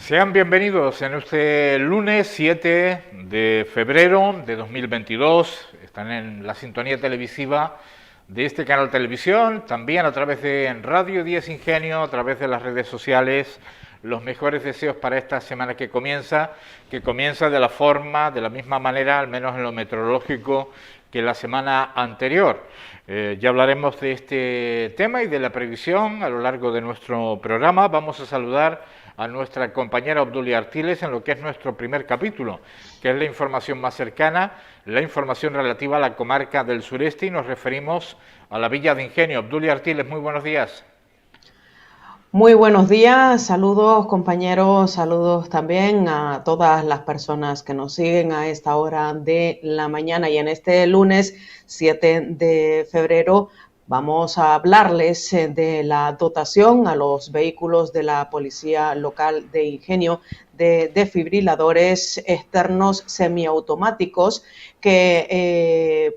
Sean bienvenidos en este lunes 7 de febrero de 2022. Están en la sintonía televisiva de este canal de televisión, también a través de Radio Díaz Ingenio, a través de las redes sociales. Los mejores deseos para esta semana que comienza de la misma manera, al menos en lo meteorológico, que la semana anterior. Ya hablaremos de este tema y de la previsión a lo largo de nuestro programa. Vamos a saludar a nuestra compañera Obdulia Artiles en lo que es nuestro primer capítulo, que es la información más cercana, la información relativa a la comarca del sureste, y nos referimos a la Villa de Ingenio. Obdulia Artiles, muy buenos días. Muy buenos días, saludos compañeros, saludos también a todas las personas que nos siguen a esta hora de la mañana, y en este lunes 7 de febrero vamos a hablarles de la dotación a los vehículos de la Policía Local de Ingenio de desfibriladores externos semiautomáticos que,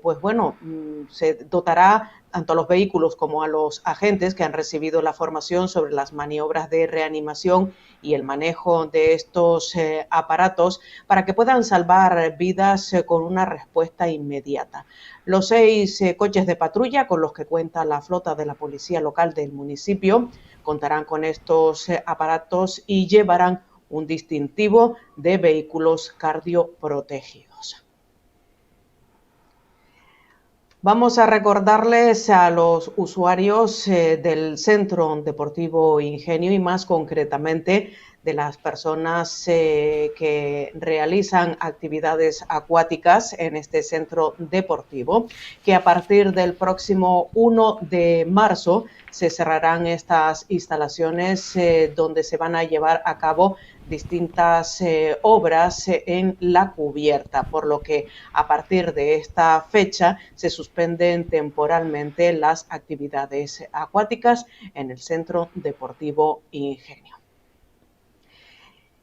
se dotará tanto a los vehículos como a los agentes que han recibido la formación sobre las maniobras de reanimación y el manejo de estos aparatos para que puedan salvar vidas con una respuesta inmediata. Los 6 coches de patrulla con los que cuenta la flota de la Policía Local del municipio contarán con estos aparatos y llevarán un distintivo de vehículos cardioprotegidos. Vamos a recordarles a los usuarios del Centro Deportivo Ingenio, y más concretamente de las personas que realizan actividades acuáticas en este centro deportivo, que a partir del próximo 1 de marzo se cerrarán estas instalaciones donde se van a llevar a cabo distintas obras en la cubierta, por lo que a partir de esta fecha se suspenden temporalmente las actividades acuáticas en el Centro Deportivo Ingenio.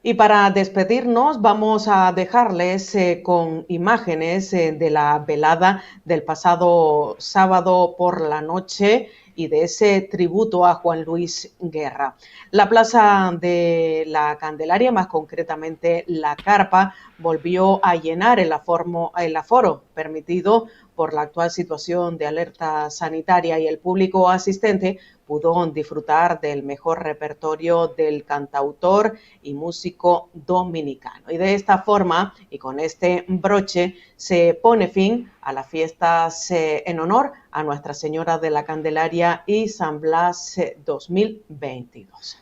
Y para despedirnos vamos a dejarles con imágenes de la velada del pasado sábado por la noche y de ese tributo a Juan Luis Guerra. La plaza de la Candelaria, más concretamente la carpa, volvió a llenar el aforo permitido por la actual situación de alerta sanitaria, y el público asistente pudo disfrutar del mejor repertorio del cantautor y músico dominicano. Y de esta forma, y con este broche, se pone fin a las fiestas en honor a Nuestra Señora de la Candelaria y San Blas 2022.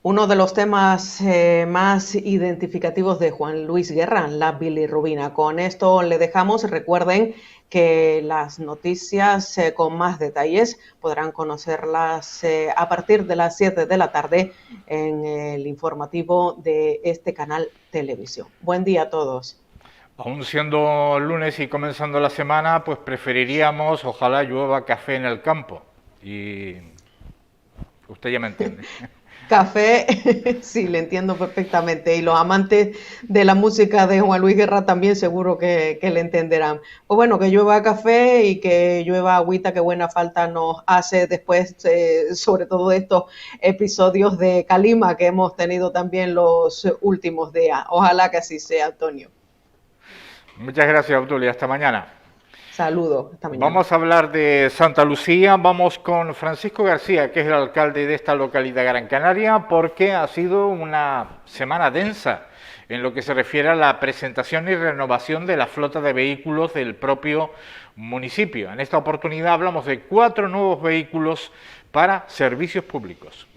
Uno de los temas más identificativos de Juan Luis Guerra, la bilirrubina. Con esto le dejamos. Recuerden que las noticias con más detalles podrán conocerlas a partir de las 7 de la tarde en el informativo de este canal televisión. Buen día a todos. Aún siendo lunes y comenzando la semana, pues preferiríamos, ojalá llueva café en el campo. Y usted ya me entiende. Café, sí, le entiendo perfectamente, y los amantes de la música de Juan Luis Guerra también seguro que le entenderán. Pues bueno, que llueva café y que llueva agüita, que buena falta nos hace después, sobre todo estos episodios de calima que hemos tenido también los últimos días. Ojalá que así sea, Antonio. Muchas gracias, Obdulia. Hasta mañana. Saludos. Hasta mañana. Vamos a hablar de Santa Lucía. Vamos con Francisco García, que es el alcalde de esta localidad Gran Canaria, porque ha sido una semana densa en lo que se refiere a la presentación y renovación de la flota de vehículos del propio municipio. En esta oportunidad hablamos de 4 nuevos vehículos para servicios públicos.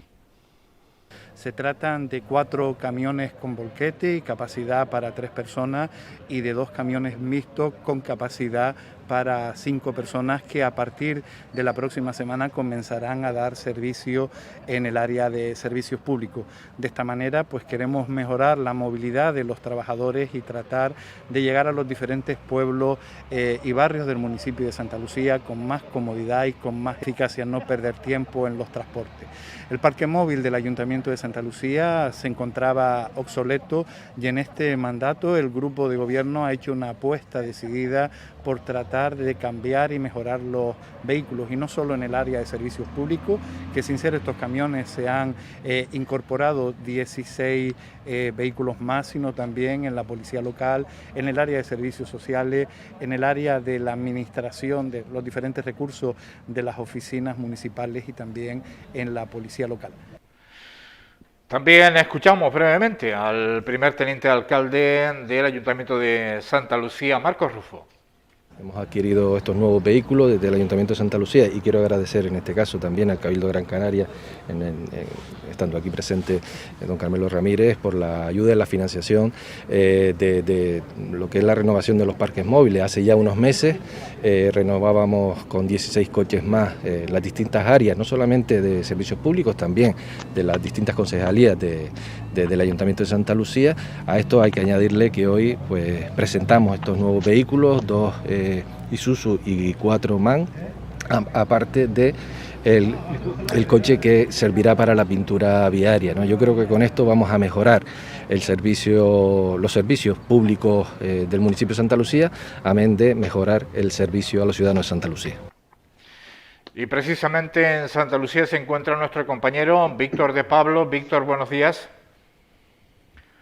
Se tratan de 4 camiones con volquete y capacidad para 3 personas y de 2 camiones mixtos con capacidad para 5 personas que a partir de la próxima semana comenzarán a dar servicio en el área de servicios públicos. De esta manera, pues queremos mejorar la movilidad de los trabajadores y tratar de llegar a los diferentes pueblos y barrios del municipio de Santa Lucía con más comodidad y con más eficacia, no perder tiempo en los transportes. El parque móvil del Ayuntamiento de Santa Santa Lucía se encontraba obsoleto y en este mandato el grupo de gobierno ha hecho una apuesta decidida por tratar de cambiar y mejorar los vehículos, y no solo en el área de servicios públicos, que sin ser estos camiones se han incorporado 16 vehículos más, sino también en la policía local, en el área de servicios sociales, en el área de la administración de los diferentes recursos de las oficinas municipales y también en la policía local. También escuchamos brevemente al primer teniente de alcalde del Ayuntamiento de Santa Lucía, Marcos Rufo. Hemos adquirido estos nuevos vehículos desde el Ayuntamiento de Santa Lucía y quiero agradecer en este caso también al Cabildo de Gran Canaria, estando aquí presente don Carmelo Ramírez, por la ayuda en la financiación de lo que es la renovación de los parques móviles. Hace ya unos meses renovábamos con 16 coches más las distintas áreas, no solamente de servicios públicos, también de las distintas concejalías del Ayuntamiento de Santa Lucía. A esto hay que añadirle que hoy pues presentamos estos nuevos vehículos, 2 Isuzu y 4 MAN, aparte de el coche que servirá para la pintura viaria, ¿no? Yo creo que con esto vamos a mejorar los servicios públicos del municipio de Santa Lucía, amén de mejorar el servicio a los ciudadanos de Santa Lucía. Y precisamente en Santa Lucía se encuentra nuestro compañero Víctor de Pablo. Víctor, buenos días.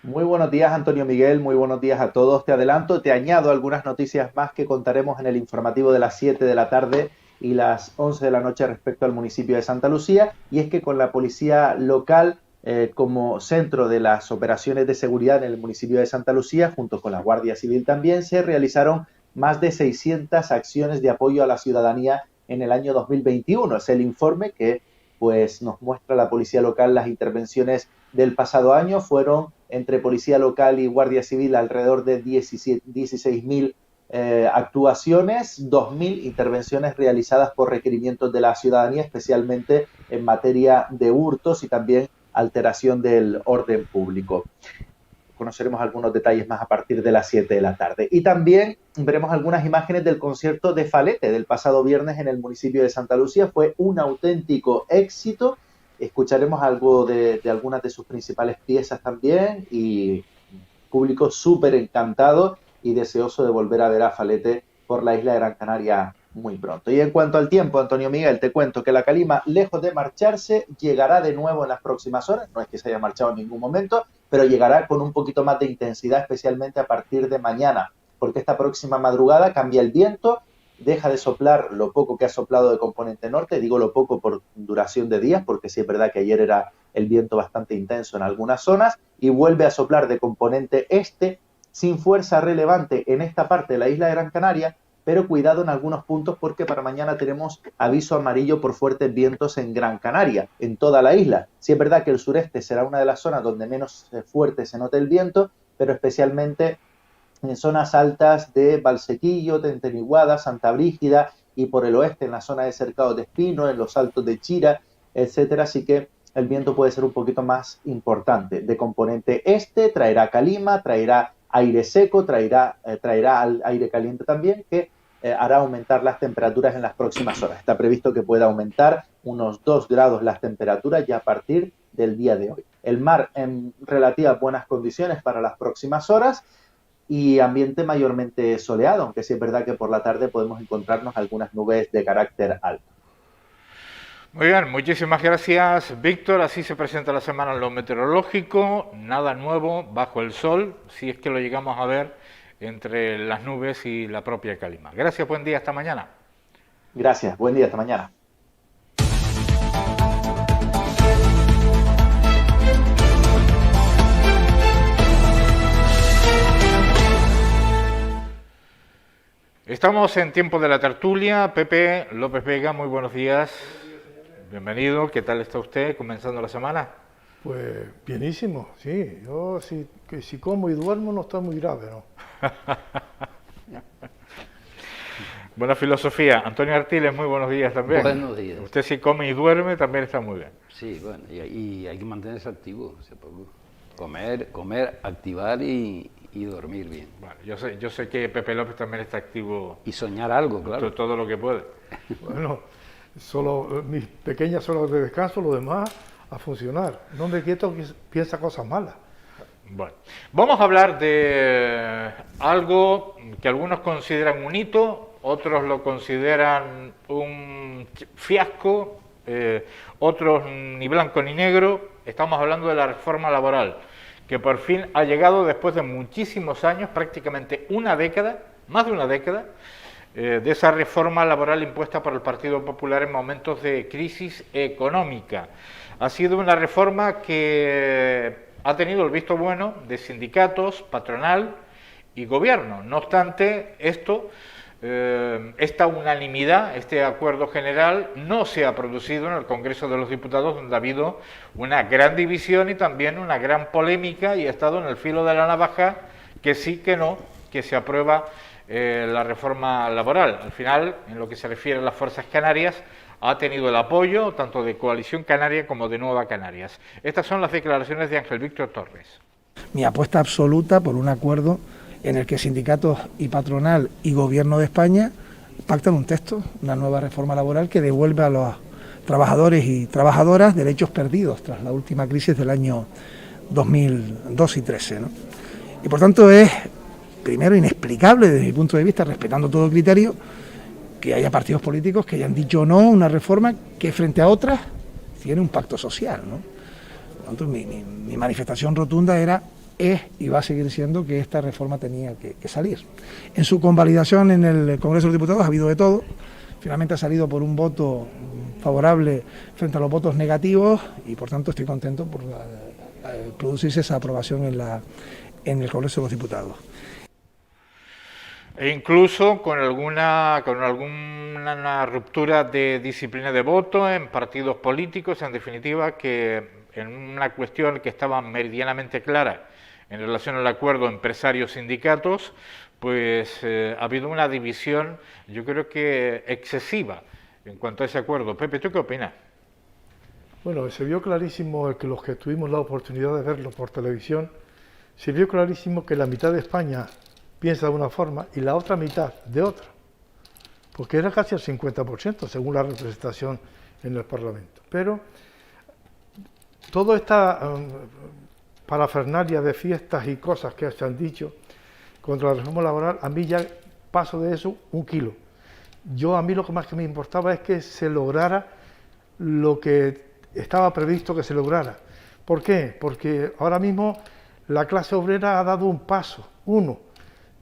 Muy buenos días, Antonio Miguel, muy buenos días a todos. Te adelanto, te añado algunas noticias más que contaremos en el informativo de las 7 de la tarde y las 11 de la noche respecto al municipio de Santa Lucía, y es que con la policía local como centro de las operaciones de seguridad en el municipio de Santa Lucía, junto con la Guardia Civil también, se realizaron más de 600 acciones de apoyo a la ciudadanía en el año 2021. Es el informe que pues nos muestra la policía local. Las intervenciones del pasado año fueron entre policía local y Guardia Civil alrededor de 16.000 actuaciones, 2.000 intervenciones realizadas por requerimientos de la ciudadanía, especialmente en materia de hurtos y también alteración del orden público. Conoceremos algunos detalles más a partir de las 7 de la tarde. Y también veremos algunas imágenes del concierto de Falete del pasado viernes en el municipio de Santa Lucía. Fue un auténtico éxito. Escucharemos algo de algunas de sus principales piezas también, y público súper encantado y deseoso de volver a ver a Falete por la isla de Gran Canaria muy pronto. Y en cuanto al tiempo, Antonio Miguel, te cuento que la calima, lejos de marcharse, llegará de nuevo en las próximas horas. No es que se haya marchado en ningún momento, pero llegará con un poquito más de intensidad, especialmente a partir de mañana, porque esta próxima madrugada cambia el viento, deja de soplar lo poco que ha soplado de componente norte, digo lo poco por duración de días, porque sí es verdad que ayer era el viento bastante intenso en algunas zonas, y vuelve a soplar de componente este, sin fuerza relevante en esta parte de la isla de Gran Canaria, pero cuidado en algunos puntos porque para mañana tenemos aviso amarillo por fuertes vientos en Gran Canaria, en toda la isla. Sí es verdad que el sureste será una de las zonas donde menos fuerte se note el viento, pero especialmente en zonas altas de Valsequillo, Tenteniguada, Santa Brígida, y por el oeste en la zona de Cercado de Espino, en los altos de Chira, etcétera. Así que el viento puede ser un poquito más importante. De componente este, traerá calima, traerá aire seco, traerá aire caliente también, que hará aumentar las temperaturas en las próximas horas. Está previsto que pueda aumentar unos 2 grados las temperaturas ya a partir del día de hoy. El mar en relativas buenas condiciones para las próximas horas y ambiente mayormente soleado, aunque sí es verdad que por la tarde podemos encontrarnos algunas nubes de carácter alto. Muy bien, muchísimas gracias, Víctor. Así se presenta la semana en lo meteorológico. Nada nuevo bajo el sol, si es que lo llegamos a ver entre las nubes y la propia calima. Gracias, buen día, hasta mañana. Gracias, buen día, hasta mañana. Estamos en tiempo de la tertulia. Pepe López Vega, muy buenos días. Bienvenido, ¿qué tal está usted comenzando la semana? Pues bienísimo, sí. Yo si como y duermo no está muy grave, ¿no? Buena filosofía. Antonio Artiles, muy buenos días también. Buenos días. Usted si come y duerme también está muy bien. Sí, bueno, y hay que mantenerse activo, comer, activar y dormir bien. Bueno, yo sé que Pepe López también está activo. Y soñar algo, claro. Todo lo que puede. Bueno, solo mis pequeñas horas de descanso, lo demás a funcionar. No me quieto que piensa cosas malas. Bueno, vamos a hablar de algo que algunos consideran un hito, otros lo consideran un fiasco, otros ni blanco ni negro. Estamos hablando de la reforma laboral, que por fin ha llegado después de muchísimos años, prácticamente una década, más de una década, de esa reforma laboral impuesta por el Partido Popular en momentos de crisis económica. Ha sido una reforma que ha tenido el visto bueno de sindicatos, patronal y gobierno. No obstante, esta unanimidad, este acuerdo general, no se ha producido en el Congreso de los Diputados, donde ha habido una gran división y también una gran polémica, y ha estado en el filo de la navaja, que sí, que no, que se aprueba la reforma laboral. Al final, en lo que se refiere a las Fuerzas Canarias, ha tenido el apoyo tanto de Coalición Canaria como de Nueva Canarias. Estas son las declaraciones de Ángel Víctor Torres. Mi apuesta absoluta por un acuerdo en el que sindicatos y patronal y gobierno de España pactan un texto, una nueva reforma laboral que devuelve a los trabajadores y trabajadoras derechos perdidos tras la última crisis del año 2002 y 2013, ¿no? Y por tanto es, primero, inexplicable desde mi punto de vista, respetando todo criterio, que haya partidos políticos que hayan dicho no a una reforma que frente a otras tiene un pacto social, ¿no? Por tanto, mi manifestación rotunda es y va a seguir siendo que esta reforma tenía que salir. En su convalidación en el Congreso de los Diputados ha habido de todo. Finalmente ha salido por un voto favorable frente a los votos negativos y por tanto estoy contento por producirse esa aprobación en el Congreso de los Diputados. E incluso con alguna ruptura de disciplina de voto en partidos políticos, en definitiva, que en una cuestión que estaba meridianamente clara en relación al acuerdo empresarios-sindicatos, pues ha habido una división, yo creo que excesiva en cuanto a ese acuerdo. Pepe, ¿tú qué opinas? Bueno, se vio clarísimo, que los que tuvimos la oportunidad de verlo por televisión, se vio clarísimo que la mitad de España piensa de una forma y la otra mitad de otra, porque era casi el 50% según la representación en el Parlamento. Pero toda esta parafernalia de fiestas y cosas que se han dicho contra la reforma laboral, a mí ya paso de eso un kilo. A mí lo que más que me importaba es que se lograra lo que estaba previsto que se lograra. ¿Por qué? Porque ahora mismo la clase obrera ha dado un paso, uno.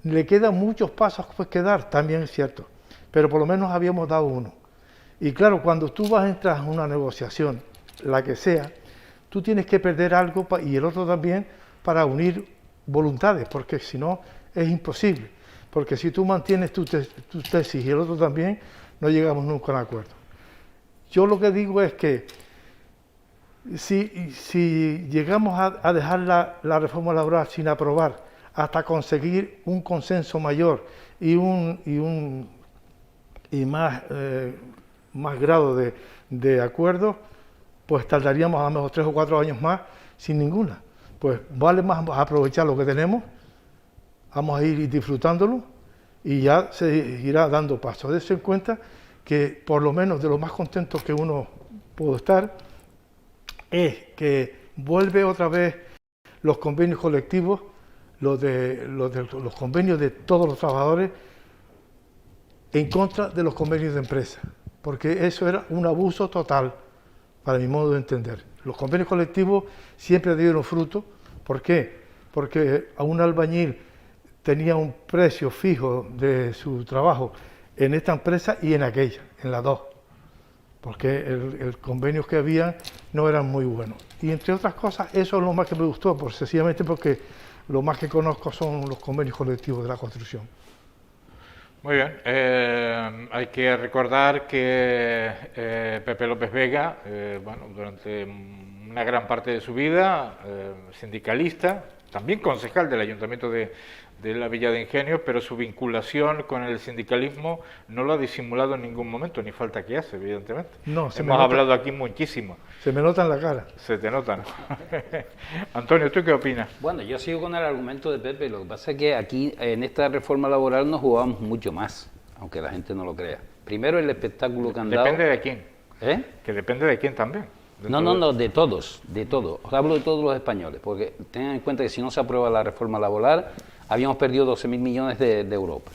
Le quedan muchos pasos que dar, también es cierto, pero por lo menos habíamos dado uno. Y claro, cuando tú entras a una negociación, la que sea, tú tienes que perder algo y el otro también para unir voluntades, porque si no es imposible. Porque si tú mantienes tu tesis y el otro también, no llegamos nunca a un acuerdo. Yo lo que digo es que si llegamos a dejar la reforma laboral sin aprobar, hasta conseguir un consenso mayor y más grado de acuerdo, pues tardaríamos a lo mejor 3 o 4 años más sin ninguna. Pues vale más aprovechar lo que tenemos, vamos a ir disfrutándolo y ya se irá dando paso. Dense en cuenta que por lo menos de lo más contentos que uno puede estar es que vuelve otra vez los convenios colectivos, los convenios de todos los trabajadores en contra de los convenios de empresa, porque eso era un abuso total, para mi modo de entender. Los convenios colectivos siempre dieron fruto. ¿Por qué? Porque a un albañil tenía un precio fijo de su trabajo en esta empresa y en aquella, en las dos, porque el convenios que había no eran muy buenos. Y entre otras cosas, eso es lo más que me gustó, sencillamente porque lo más que conozco son los convenios colectivos de la construcción. Muy bien, hay que recordar que Pepe López Vega, durante una gran parte de su vida, sindicalista, también concejal del Ayuntamiento de la Villa de Ingenio, pero su vinculación con el sindicalismo no lo ha disimulado en ningún momento, ni falta que hace, evidentemente. No, hemos hablado aquí muchísimo. Se me nota en la cara. Se te nota, ¿no? Antonio, ¿tú qué opinas? Bueno, yo sigo con el argumento de Pepe. Lo que pasa es que aquí, en esta reforma laboral, nos jugamos mucho más, aunque la gente no lo crea. Primero, el espectáculo que han dado. Depende de quién. ¿Eh? Que depende de quién también. No, de todos, de todos. Os hablo de todos los españoles, porque tengan en cuenta que si no se aprueba la reforma laboral, habíamos perdido 12.000 millones de Europa.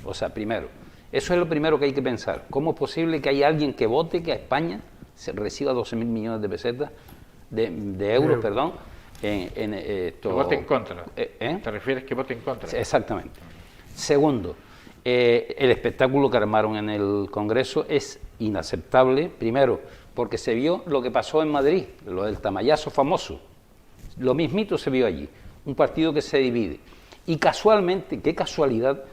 O sea, primero, eso es lo primero que hay que pensar. ¿Cómo es posible que haya alguien que vote que a España se reciba 12.000 millones de pesetas, de euros, perdón, que vote en contra? ¿Te refieres que vote en contra? Exactamente. Segundo, el espectáculo que armaron en el Congreso es inaceptable, primero, porque se vio lo que pasó en Madrid, lo del tamallazo famoso. Lo mismito se vio allí, un partido que se divide. Y casualmente, qué casualidad,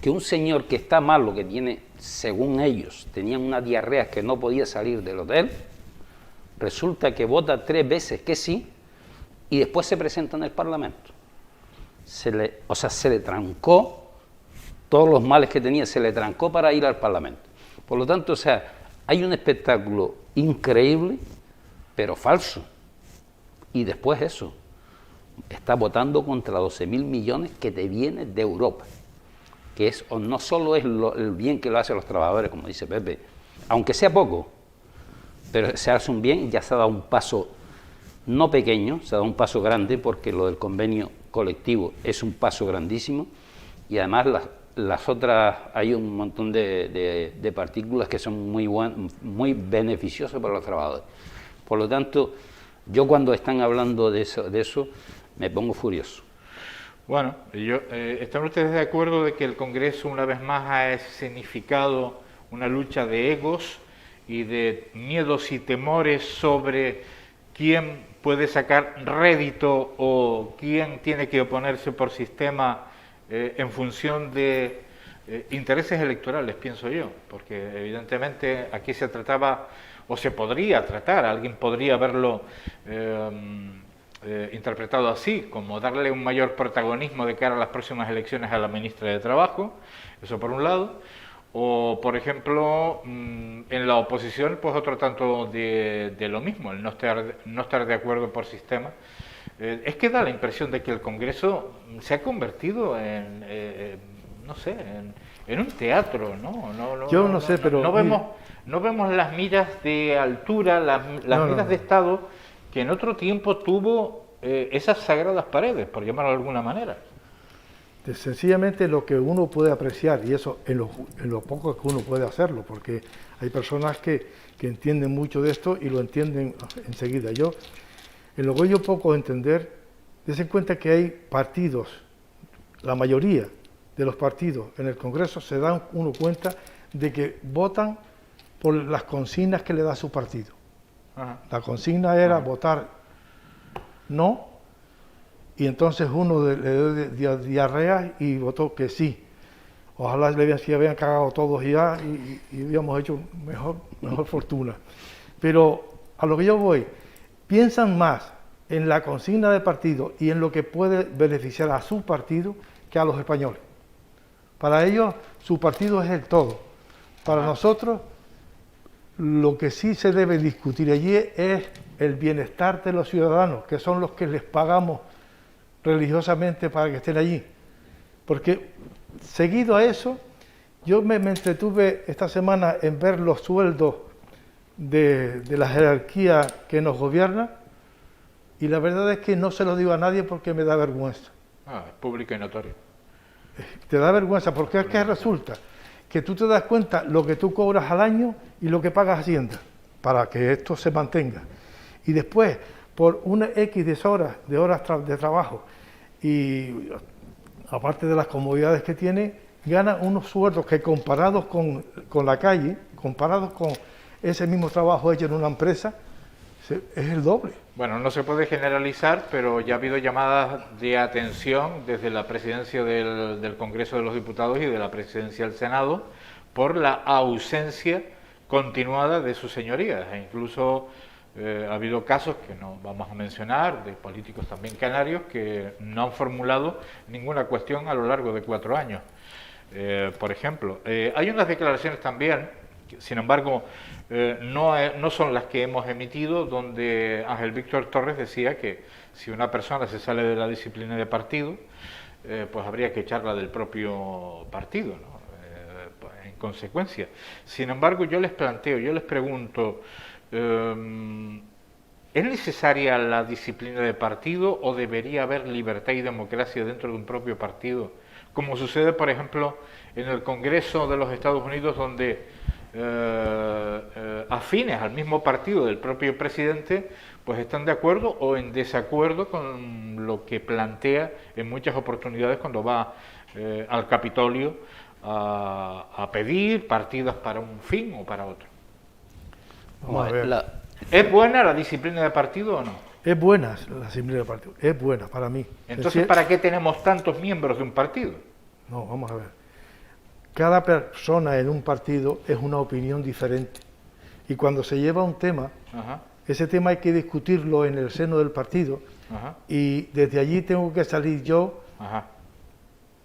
que un señor que está malo, que tiene, según ellos, tenían una diarrea que no podía salir del hotel, resulta que vota 3 veces que sí, y después se presenta en el Parlamento. Se le trancó todos los males que tenía, se le trancó para ir al Parlamento. Por lo tanto, o sea, hay un espectáculo increíble, pero falso. Y después eso, está votando contra 12.000 millones que te vienen de Europa, que es, o no solo es el bien que lo hacen los trabajadores, como dice Pepe, aunque sea poco, pero se hace un bien y ya se ha dado un paso no pequeño, se ha dado un paso grande, porque lo del convenio colectivo es un paso grandísimo, y además las otras, hay un montón de partículas que son muy beneficiosas para los trabajadores. Por lo tanto, yo cuando están hablando de eso me pongo furioso. Bueno, ¿están ustedes de acuerdo de que el Congreso una vez más ha escenificado una lucha de egos y de miedos y temores sobre quién puede sacar rédito o quién tiene que oponerse por sistema en función de intereses electorales, pienso yo? Porque evidentemente aquí se trataba, o se podría tratar, alguien podría haberlo interpretado así, como darle un mayor protagonismo de cara a las próximas elecciones a la ministra de Trabajo, eso por un lado, o por ejemplo en la oposición pues otro tanto de lo mismo, el no estar de acuerdo por sistema. Es que da la impresión de que el Congreso se ha convertido en no sé, en un teatro, ¿no? Yo no sé, pero no vemos las miras de altura, las miras de Estado que en otro tiempo tuvo esas sagradas paredes, por llamarlo de alguna manera. Sencillamente lo que uno puede apreciar, y eso en lo poco que uno puede hacerlo, porque hay personas que entienden mucho de esto y lo entienden enseguida. En lo que yo poco entender, des en cuenta que hay partidos, la mayoría de los partidos en el Congreso se dan uno cuenta de que votan por las consignas que le da su partido. Ajá. La consigna era votar no, y entonces uno le dio diarrea y votó que sí. Ojalá se habían cagado todos ya y hubiéramos hecho mejor fortuna. Pero a lo que yo voy, piensan más en la consigna del partido y en lo que puede beneficiar a su partido que a los españoles. Para ellos, su partido es el todo. Para nosotros, lo que sí se debe discutir allí es el bienestar de los ciudadanos, que son los que les pagamos religiosamente para que estén allí. Porque, seguido a eso, yo me entretuve esta semana en ver los sueldos de la jerarquía que nos gobierna, y la verdad es que no se lo digo a nadie porque me da vergüenza. Es público y notorio. Te da vergüenza, porque es que resulta que tú te das cuenta lo que tú cobras al año y lo que pagas Hacienda, para que esto se mantenga. Y después, por una X de horas de trabajo, y aparte de las comodidades que tiene, ganan unos sueldos que comparados con la calle, comparados con ese mismo trabajo hecho en una empresa, es el doble. Bueno, no se puede generalizar, pero ya ha habido llamadas de atención desde la presidencia del Congreso de los Diputados y de la presidencia del Senado por la ausencia continuada de sus señorías. E incluso ha habido casos que no vamos a mencionar, de políticos también canarios, que no han formulado ninguna cuestión a lo largo de 4 años. Por ejemplo, hay unas declaraciones también, que, sin embargo, no son las que hemos emitido, donde Ángel Víctor Torres decía que si una persona se sale de la disciplina de partido, pues habría que echarla del propio partido, ¿no? En consecuencia. Sin embargo, yo les pregunto, ¿Es necesaria la disciplina de partido o debería haber libertad y democracia dentro de un propio partido? Como sucede, por ejemplo, en el Congreso de los Estados Unidos, donde afines al mismo partido del propio presidente, pues están de acuerdo o en desacuerdo con lo que plantea en muchas oportunidades cuando va al Capitolio a pedir partidas para un fin o para otro. Vamos a ver. ¿Es buena la disciplina de partido o no? Es buena la disciplina de partido, es buena para mí. Entonces, ¿para qué tenemos tantos miembros de un partido? No, vamos a ver. Cada persona en un partido es una opinión diferente. Y cuando se lleva un tema, Ajá. ese tema hay que discutirlo en el seno del partido. Ajá. Y desde allí tengo que salir yo Ajá.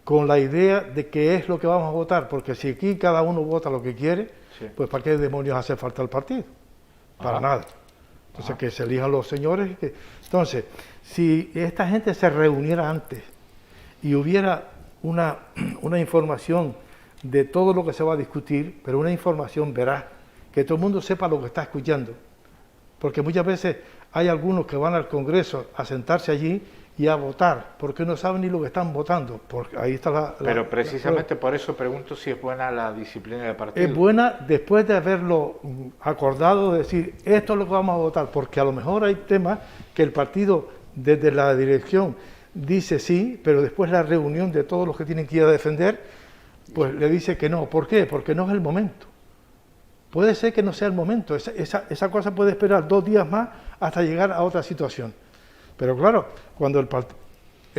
con la idea de qué es lo que vamos a votar. Porque si aquí cada uno vota lo que quiere, Sí. pues ¿para qué demonios hace falta el partido? Para Ajá. nada. Entonces, que se elijan los señores. Entonces, si esta gente se reuniera antes y hubiera una información de todo lo que se va a discutir, pero una información veraz, que todo el mundo sepa lo que está escuchando. Porque muchas veces hay algunos que van al Congreso a sentarse allí y a votar, porque no saben ni lo que están votando. Porque ahí está Pero precisamente por eso pregunto si es buena la disciplina de partido. es buena después de haberlo acordado, de decir, esto es lo que vamos a votar, porque a lo mejor hay temas que el partido desde la dirección dice sí, pero después la reunión de todos los que tienen que ir a defender, pues le dice que no. ¿Por qué? Porque no es el momento. Puede ser que no sea el momento, esa cosa puede esperar 2 días más hasta llegar a otra situación. Pero claro, cuando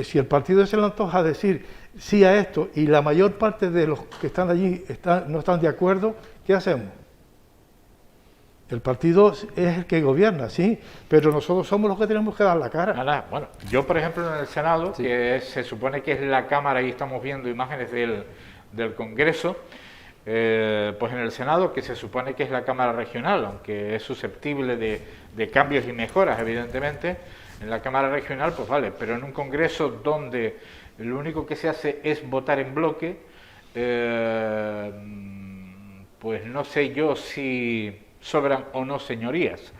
si el partido se le antoja decir sí a esto y la mayor parte de los que están allí no están de acuerdo, ¿qué hacemos? El partido es el que gobierna, sí, pero nosotros somos los que tenemos que dar la cara. Nada, bueno, yo por ejemplo en el Senado, Sí. que se supone que es la Cámara, y estamos viendo imágenes del Congreso, pues en el Senado, que se supone que es la Cámara regional, aunque es susceptible de cambios y mejoras, evidentemente, en la Cámara regional, pues vale, pero en un Congreso donde lo único que se hace es votar en bloque, pues no sé yo si sobran o no señorías,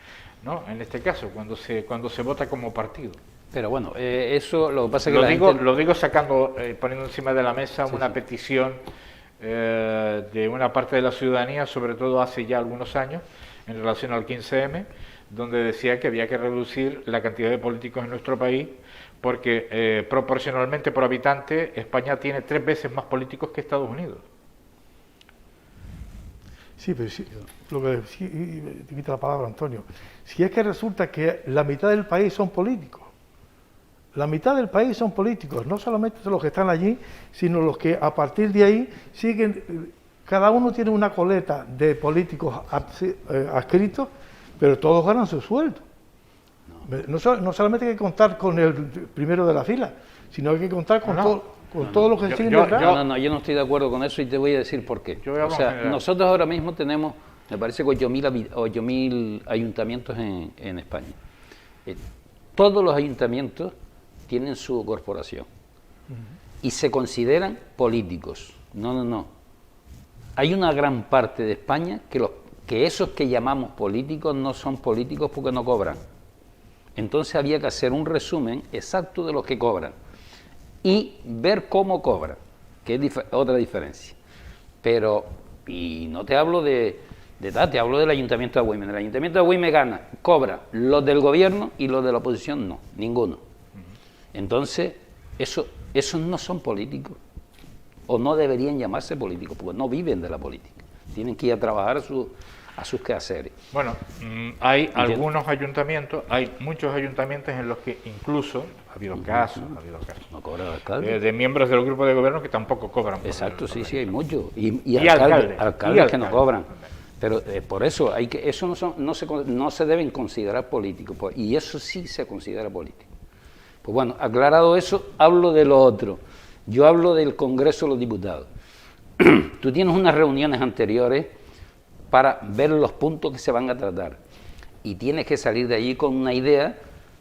¿no? En este caso, cuando se vota como partido. Pero bueno, eso lo que pasa es que Lo digo sacando, poniendo encima de la mesa una petición de una parte de la ciudadanía, sobre todo hace ya algunos años, en relación al 15M, donde decía que había que reducir la cantidad de políticos en nuestro país, porque proporcionalmente por habitante España tiene 3 veces más políticos que Estados Unidos. Sí, pero sí, lo que sí, te quita la palabra, Antonio. Si es que resulta que la mitad del país son políticos. La mitad del país son políticos, no solamente los que están allí, sino los que a partir de ahí siguen, cada uno tiene una coleta de políticos adscritos, pero todos ganan su sueldo. No solamente hay que contar con el primero de la fila, sino hay que contar con todos los que siguen detrás. yo no estoy de acuerdo con eso y te voy a decir por qué. O sea, nosotros ahora mismo tenemos, me parece que 8.000 ayuntamientos en España. Todos los ayuntamientos tienen su corporación y se consideran políticos. No. Hay una gran parte de España que esos que llamamos políticos no son políticos porque no cobran. Entonces había que hacer un resumen exacto de los que cobran y ver cómo cobran, que es otra diferencia. Pero, y no te hablo te hablo del Ayuntamiento de Agüime. El Ayuntamiento de Agüime cobra los del gobierno y los de la oposición no, ninguno. Entonces, esos no son políticos, o no deberían llamarse políticos, porque no viven de la política. Tienen que ir a trabajar a sus quehaceres. Bueno, hay algunos ayuntamientos, hay muchos ayuntamientos en los que incluso ha habido casos no cobra el alcalde. de miembros del grupo de gobierno que tampoco cobran. Exacto, sí, hay muchos. Y alcaldes que no cobran. Pero por eso no se deben considerar políticos, y eso sí se considera político. Pues bueno, aclarado eso, hablo de lo otro. Yo hablo del Congreso de los Diputados. Tú tienes unas reuniones anteriores para ver los puntos que se van a tratar y tienes que salir de allí con una idea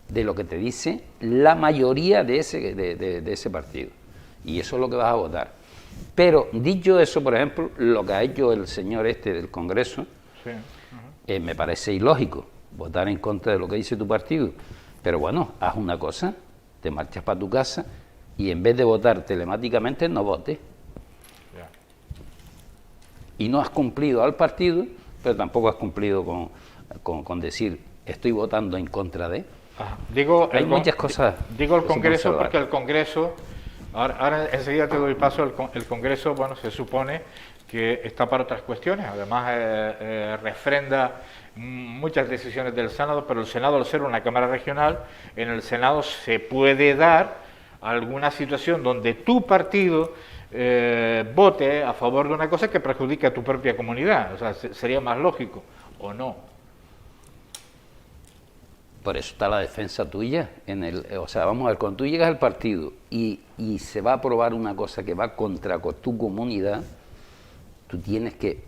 de lo que te dice la mayoría de ese partido, y eso es lo que vas a votar. Pero dicho eso, por ejemplo, lo que ha hecho el señor del Congreso, me parece ilógico, votar en contra de lo que dice tu partido. Pero bueno, haz una cosa, te marchas para tu casa y en vez de votar telemáticamente, no votes. Y no has cumplido al partido, pero tampoco has cumplido con decir, estoy votando en contra de. Hay muchas cosas. Digo el Congreso porque el Congreso, ahora enseguida te doy paso, el Congreso, bueno, se supone que está para otras cuestiones, además refrenda muchas decisiones del Senado, pero el Senado, al ser una Cámara regional, en el Senado se puede dar alguna situación donde tu partido vote a favor de una cosa que perjudica a tu propia comunidad, o sea, sería más lógico, ¿o no? Por eso está la defensa tuya. O sea, vamos a ver, cuando tú llegas al partido y se va a aprobar una cosa que va contra tu comunidad, tú tienes que...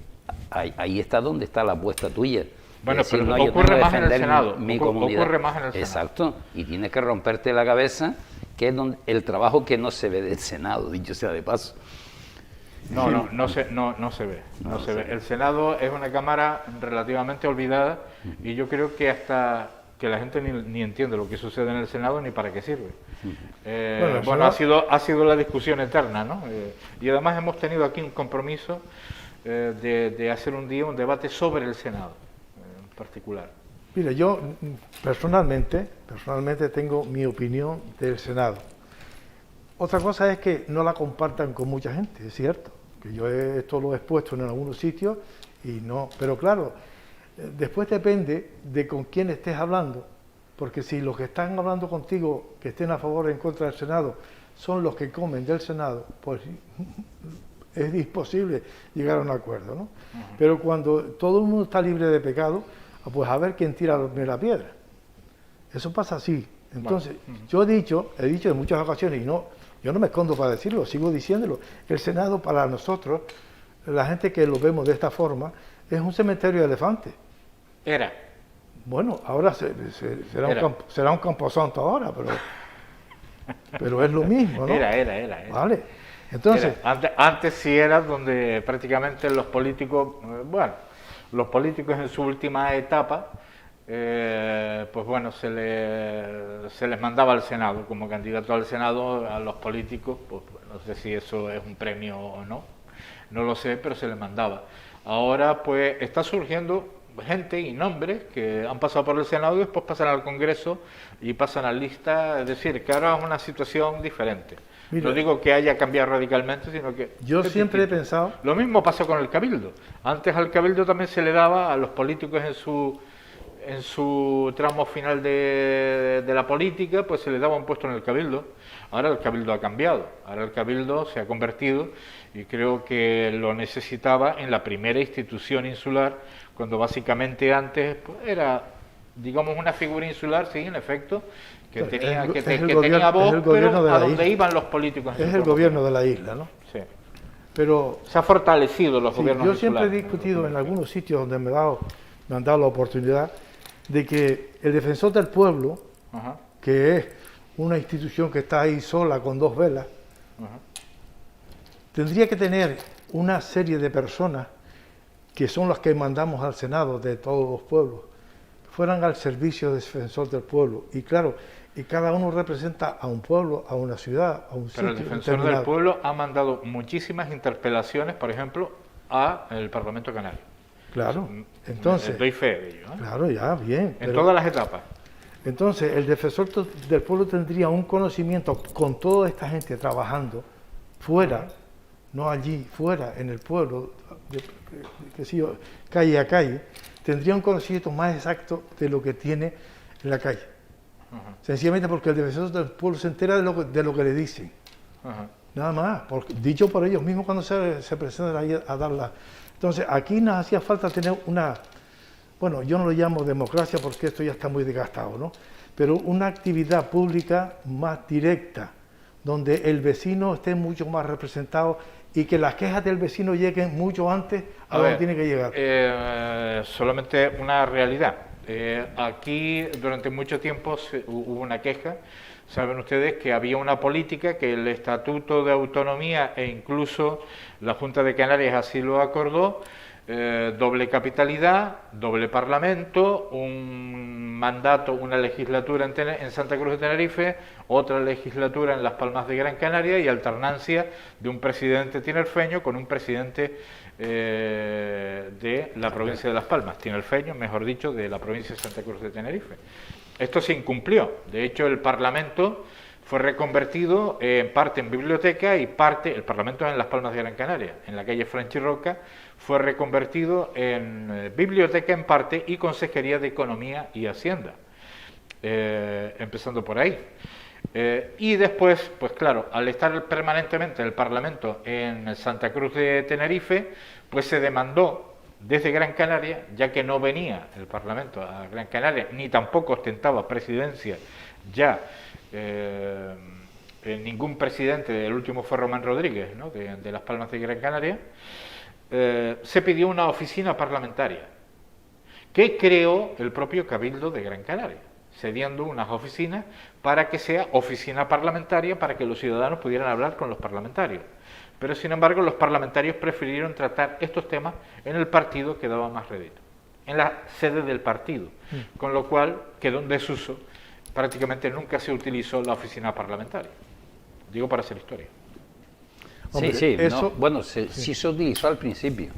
Ahí está donde está la apuesta tuya. Bueno, pero no, ocurre más en el Senado. Ocurre más en el Senado. Exacto. Y tienes que romperte la cabeza, que es el trabajo que no se ve del Senado, dicho sea de paso. No se ve. El Senado es una Cámara relativamente olvidada y yo creo que hasta que la gente ni entiende lo que sucede en el Senado ni para qué sirve. Bueno, ha sido la discusión eterna, ¿no? Y además hemos tenido aquí un compromiso de hacer un día un debate sobre el Senado en particular. Mira, yo personalmente tengo mi opinión del Senado. Otra cosa es que no la compartan con mucha gente, es cierto, que yo esto lo he expuesto en algunos sitios y no, pero claro, después depende de con quién estés hablando, porque si los que están hablando contigo, que estén a favor o en contra del Senado, son los que comen del Senado, pues es imposible llegar a un acuerdo, ¿no? Pero cuando todo el mundo está libre de pecado, pues a ver quién tira la piedra. Eso pasa así. Entonces, yo he dicho en muchas ocasiones, y yo no me escondo para decirlo, sigo diciéndolo, el Senado para nosotros, la gente que lo vemos de esta forma, es un cementerio de elefantes. Era. Bueno, ahora será un camposanto ahora, pero es lo mismo, ¿no? Era. Vale. Entonces, antes sí era donde prácticamente los políticos, los políticos en su última etapa, pues bueno, se les mandaba al Senado, como candidato al Senado a los políticos, pues no sé si eso es un premio o no lo sé, pero se les mandaba. Ahora pues está surgiendo gente y nombres que han pasado por el Senado y después pasan al Congreso y pasan a lista, es decir, que ahora es una situación diferente. Mira, no digo que haya cambiado radicalmente, sino que... Yo siempre he pensado... Lo mismo pasó con el Cabildo. Antes al Cabildo también se le daba a los políticos en su tramo final de la política, pues se le daba un puesto en el Cabildo. Ahora el Cabildo ha cambiado, ahora el Cabildo se ha convertido, y creo que lo necesitaba en la primera institución insular, cuando básicamente antes pues, era, digamos, una figura insular, sí, en efecto, que tenía voz, pero a donde iban los políticos. Es el gobierno de la isla, ¿no? Sí. Pero se ha fortalecido los gobiernos insulares. Yo siempre he discutido en algunos sitios donde me han dado la oportunidad de que el defensor del pueblo, que es una institución que está ahí sola con dos velas, tendría que tener una serie de personas que son las que mandamos al Senado de todos los pueblos, fueran al servicio de defensor del pueblo. Y claro, y cada uno representa a un pueblo, a una ciudad, a un sitio. Pero el defensor del pueblo ha mandado muchísimas interpelaciones, por ejemplo, al Parlamento Canario. Claro, entonces... Doy fe de ello, ¿eh? Claro, ya, bien. En todas las etapas. Entonces, el defensor del pueblo tendría un conocimiento con toda esta gente trabajando fuera, no allí, fuera, en el pueblo, calle a calle, tendría un conocimiento más exacto de lo que tiene en la calle. Sencillamente porque el defensor del pueblo se entera de lo que le dicen. Nada más, dicho por ellos mismos cuando se presentan ahí a darla. Entonces, aquí nos hacía falta tener una, bueno, yo no lo llamo democracia porque esto ya está muy desgastado, ¿no? Pero una actividad pública más directa, donde el vecino esté mucho más representado y que las quejas del vecino lleguen mucho antes a donde tiene que llegar. Solamente una realidad. Aquí durante mucho tiempo hubo una queja. Saben ustedes que había una política que el Estatuto de Autonomía e incluso la Junta de Canarias así lo acordó, doble capitalidad, doble parlamento, un mandato, una legislatura en Santa Cruz de Tenerife, otra legislatura en Las Palmas de Gran Canaria y alternancia de un presidente tinerfeño con un presidente de la provincia de Las Palmas, tinerfeño, mejor dicho, de la provincia de Santa Cruz de Tenerife. Esto se incumplió. De hecho, el Parlamento fue reconvertido en parte en biblioteca y parte, el Parlamento en Las Palmas de Gran Canaria, en la calle Franchirroca, fue reconvertido en biblioteca en parte y Consejería de Economía y Hacienda, empezando por ahí. Y después, pues claro, al estar permanentemente el Parlamento en Santa Cruz de Tenerife, pues se demandó desde Gran Canaria, ya que no venía el Parlamento a Gran Canaria, ni tampoco ostentaba presidencia ya ningún presidente, del último fue Román Rodríguez, ¿no?, de Las Palmas de Gran Canaria, se pidió una oficina parlamentaria que creó el propio Cabildo de Gran Canaria, cediendo unas oficinas para que sea oficina parlamentaria para que los ciudadanos pudieran hablar con los parlamentarios. Pero sin embargo los parlamentarios prefirieron tratar estos temas en el partido que daba más rédito, en la sede del partido, con lo cual quedó en desuso. Prácticamente nunca se utilizó la oficina parlamentaria, digo para hacer historia. Sí, sí, eso, sí se utilizó al principio,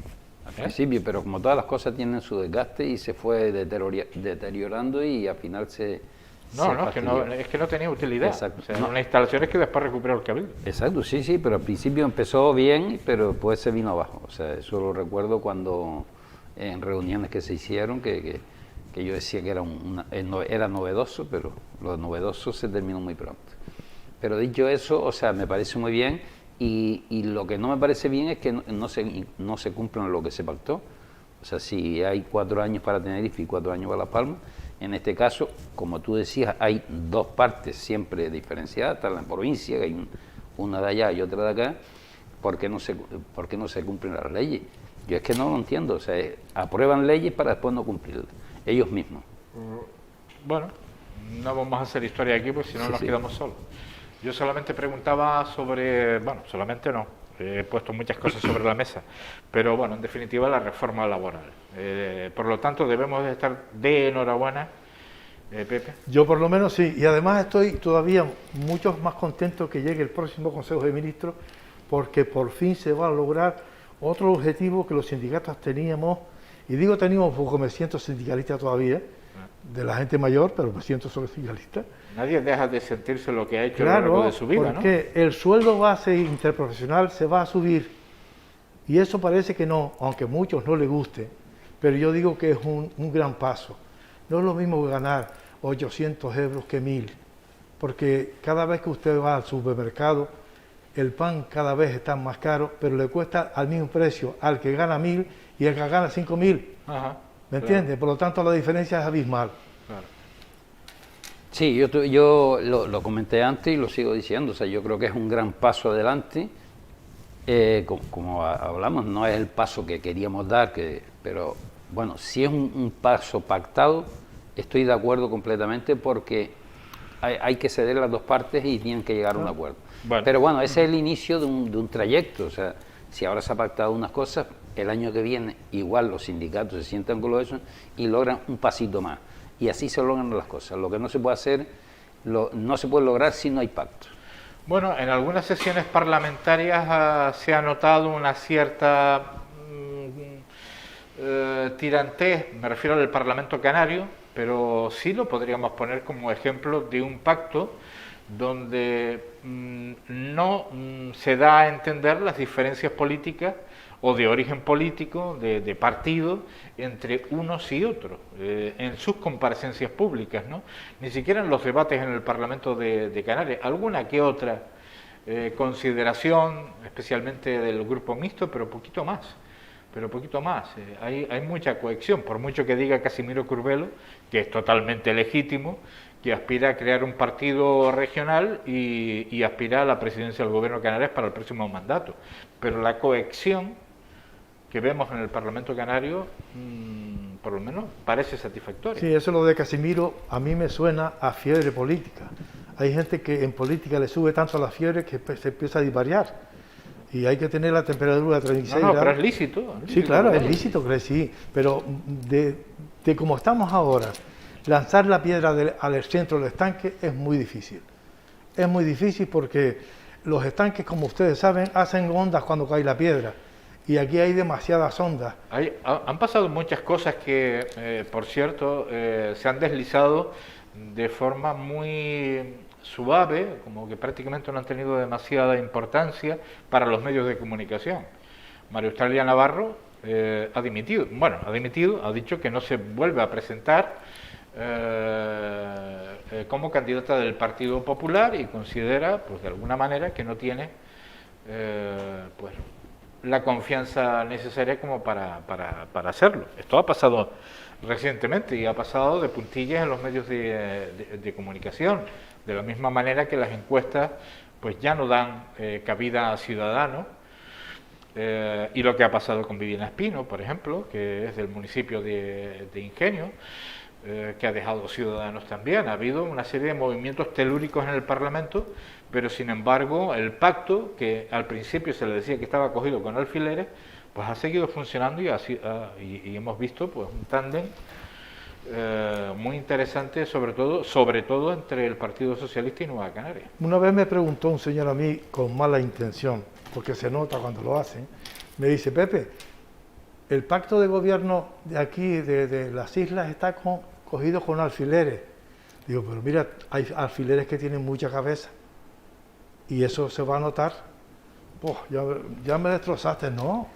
pero como todas las cosas tienen su desgaste y se fue deteriorando y al final es que no tenía utilidad. Exacto. O sea, eran unas instalaciones que después recuperó el Cabildo. Exacto, sí, pero al principio empezó bien, pero después se vino abajo. O sea, eso lo recuerdo cuando en reuniones que se hicieron, que yo decía que era novedoso, pero lo novedoso se terminó muy pronto. Pero dicho eso, o sea, me parece muy bien, y lo que no me parece bien es que no se cumplan lo que se pactó. O sea, si hay 4 años para Tenerife y 4 años para Las Palmas, en este caso, como tú decías, hay 2 partes siempre diferenciadas, está la provincia, que hay una de allá y otra de acá. ¿Por qué no se cumplen las leyes? Yo es que no lo entiendo, o sea, aprueban leyes para después no cumplirlas, ellos mismos. Bueno, no vamos a hacer historia aquí, porque si no nos quedamos solos. Yo solamente preguntaba sobre, bueno, solamente no, he puesto muchas cosas sobre la mesa, pero bueno, en definitiva la reforma laboral. Por lo tanto, debemos de estar de enhorabuena, Pepe. Yo por lo menos sí, y además estoy todavía mucho más contento que llegue el próximo Consejo de Ministros, porque por fin se va a lograr otro objetivo que los sindicatos teníamos, y digo teníamos porque me siento sindicalista todavía, de la gente mayor, pero me siento solo sindicalista. Nadie deja de sentirse lo que ha hecho a lo largo de su vida, porque el sueldo base interprofesional se va a subir, y eso parece que no, aunque a muchos no les guste, pero yo digo que es un gran paso. No es lo mismo ganar 800 euros que 1000, porque cada vez que usted va al supermercado, el pan cada vez está más caro, pero le cuesta al mismo precio al que gana 1000 y al que gana 5000. ¿Me entiende? Por lo tanto, la diferencia es abismal. Claro. Sí, yo lo comenté antes y lo sigo diciendo. O sea, yo creo que es un gran paso adelante. Como hablamos, no es el paso que queríamos dar, pero bueno, si es un paso pactado, estoy de acuerdo completamente, porque hay que ceder las 2 partes y tienen que llegar a un acuerdo. Bueno. Pero bueno, ese es el inicio de un trayecto. O sea, si ahora se ha pactado unas cosas, el año que viene igual los sindicatos se sientan con eso y logran un pasito más. Y así se logran las cosas. Lo que no se puede hacer, no se puede lograr si no hay pacto. Bueno, en algunas sesiones parlamentarias se ha notado una cierta tirantez, me refiero al Parlamento Canario, pero sí lo podríamos poner como ejemplo de un pacto donde no se da a entender las diferencias políticas o de origen político, de partido, entre unos y otros, en sus comparecencias públicas, ¿no? Ni siquiera en los debates en el Parlamento de Canarias, alguna que otra consideración, especialmente del grupo mixto, pero poquito más. Hay mucha cohesión, por mucho que diga Casimiro Curbelo, que es totalmente legítimo, que aspira a crear un partido regional y aspira a la presidencia del Gobierno de Canarias para el próximo mandato. Pero la cohesión que vemos en el Parlamento Canario, por lo menos, parece satisfactoria. Sí, eso lo de Casimiro a mí me suena a fiebre política. Hay gente que en política le sube tanto a la fiebre que se empieza a disvariar. y hay que tener la temperatura de 36 No, grados. pero es lícito. Sí, claro, es lícito que sí, pero de como estamos ahora, lanzar la piedra al centro del estanque es muy difícil. Es muy difícil porque los estanques, como ustedes saben, hacen ondas cuando cae la piedra. Y aquí hay demasiadas ondas. Han pasado muchas cosas que, por cierto, se han deslizado de forma muy suave, como que prácticamente no han tenido demasiada importancia para los medios de comunicación. María Australia Navarro ha dimitido. Bueno, ha dicho que no se vuelve a presentar como candidata del Partido Popular y considera, pues de alguna manera, que no tiene pues la confianza necesaria como para hacerlo. Esto ha pasado recientemente y ha pasado de puntillas en los medios de comunicación, de la misma manera que las encuestas pues ya no dan cabida a Ciudadanos, y lo que ha pasado con Viviana Espino, por ejemplo, que es del municipio de Ingenio, que ha dejado Ciudadanos también. Ha habido una serie de movimientos telúricos en el Parlamento, pero sin embargo el pacto, que al principio se le decía que estaba cogido con alfileres, pues ha seguido funcionando y hemos visto pues un tándem muy interesante, sobre todo entre el Partido Socialista y Nueva Canaria. Una vez me preguntó un señor a mí con mala intención, porque se nota cuando lo hacen, me dice: Pepe, el pacto de gobierno de aquí, de las islas, está cogido con alfileres. Digo, pero mira, hay alfileres que tienen mucha cabeza y eso se va a notar. Oh, ya me destrozaste. No,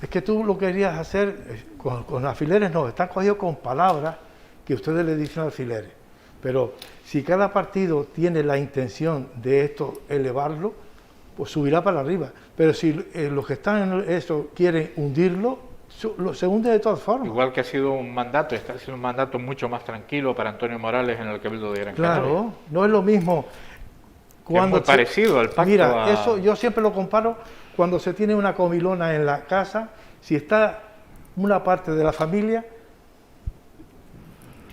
es que tú lo querías hacer con alfileres. No, están cogidos con palabras que ustedes le dicen alfileres. Pero si cada partido tiene la intención de esto elevarlo, pues subirá para arriba. Pero si los que están en eso quieren hundirlo, se hunde de todas formas. Igual que ha sido un mandato, está siendo un mandato mucho más tranquilo para Antonio Morales en el Cabildo de Gran Canaria. Claro, no es lo mismo. Cuando es muy parecido al pacto. Mira, eso yo siempre lo comparo cuando se tiene una comilona en la casa. Si está una parte de la familia,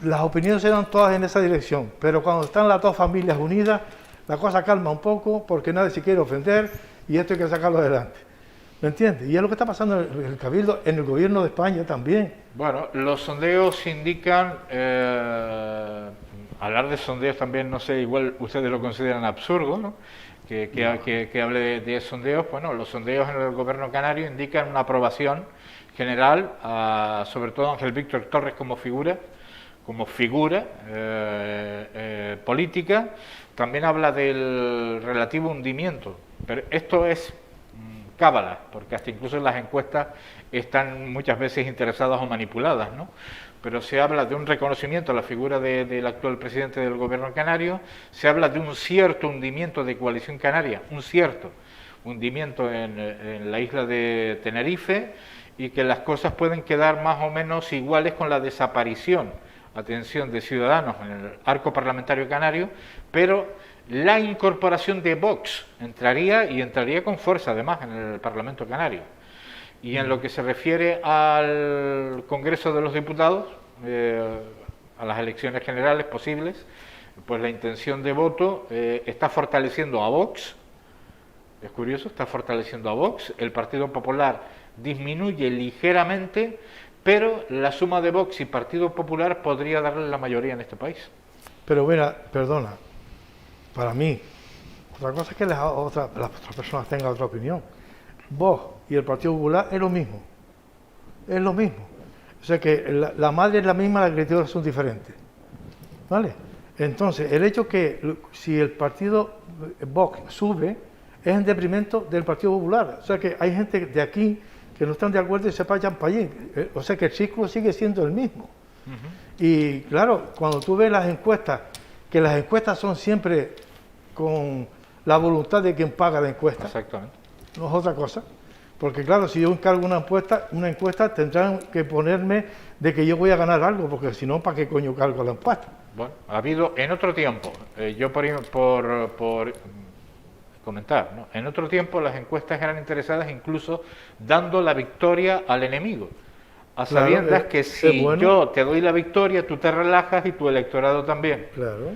las opiniones se dan todas en esa dirección, pero cuando están las dos familias unidas, la cosa calma un poco porque nadie se quiere ofender y esto hay que sacarlo adelante. ¿Me entiendes? Y es lo que está pasando en el Cabildo, en el gobierno de España también. Bueno, los sondeos indican, hablar de sondeos también, no sé, igual ustedes lo consideran absurdo, ¿no? Que hable de sondeos. Bueno, los sondeos en el gobierno canario indican una aprobación general, sobre todo Ángel Víctor Torres como figura política. También habla del relativo hundimiento, pero esto es cábala, porque hasta incluso las encuestas están muchas veces interesadas o manipuladas, ¿no? Pero se habla de un reconocimiento a la figura del actual presidente del gobierno canario, se habla de un cierto hundimiento de Coalición Canaria, un cierto hundimiento en la isla de Tenerife, y que las cosas pueden quedar más o menos iguales con la desaparición, atención, de Ciudadanos en el arco parlamentario canario, pero la incorporación de Vox entraría con fuerza además en el Parlamento canario. Y en lo que se refiere al Congreso de los Diputados, a las elecciones generales posibles, pues la intención de voto está fortaleciendo a Vox. Es curioso, está fortaleciendo a Vox. El Partido Popular disminuye ligeramente, pero la suma de Vox y Partido Popular podría darle la mayoría en este país. Pero mira, perdona, para mí, otra cosa es que las otras personas tengan otra opinión. Vox y el Partido Popular es lo mismo. Es lo mismo. O sea que la madre es la misma, las criaturas son diferentes. ¿Vale? Entonces, el hecho que si el partido Vox sube, es en detrimento del Partido Popular. O sea que hay gente de aquí que no están de acuerdo y se vayan para allí. O sea que el ciclo sigue siendo el mismo. Y claro, cuando tú ves las encuestas, que las encuestas son siempre con la voluntad de quien paga la encuesta. Exactamente. No es otra cosa. Porque claro, si yo encargo una encuesta tendrán que ponerme de que yo voy a ganar algo, porque si no, ¿para qué coño cargo la encuesta? Bueno, ha habido en otro tiempo, yo por comentar, ¿no? En otro tiempo las encuestas eran interesadas incluso dando la victoria al enemigo, a sabiendas que si yo te doy la victoria, tú te relajas y tu electorado también. Claro.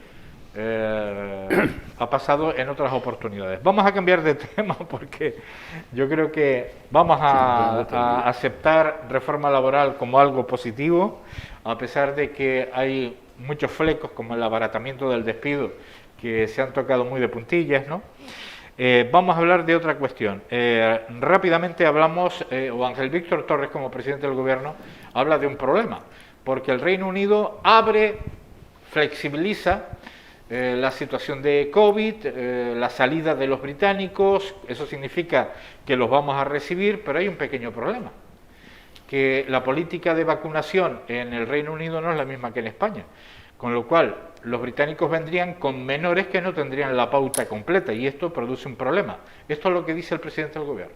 ha pasado en otras oportunidades. Vamos a cambiar de tema porque yo creo que vamos a aceptar reforma laboral como algo positivo, a pesar de que hay muchos flecos como el abaratamiento del despido que se han tocado muy de puntillas, ¿no? Vamos a hablar de otra cuestión. Rápidamente hablamos, o Ángel Víctor Torres como presidente del gobierno habla de un problema, porque el Reino Unido flexibiliza la situación de COVID, la salida de los británicos. Eso significa que los vamos a recibir, pero hay un pequeño problema, que la política de vacunación en el Reino Unido no es la misma que en España, con lo cual los británicos vendrían con menores que no tendrían la pauta completa, y esto produce un problema. Esto es lo que dice el presidente del gobierno.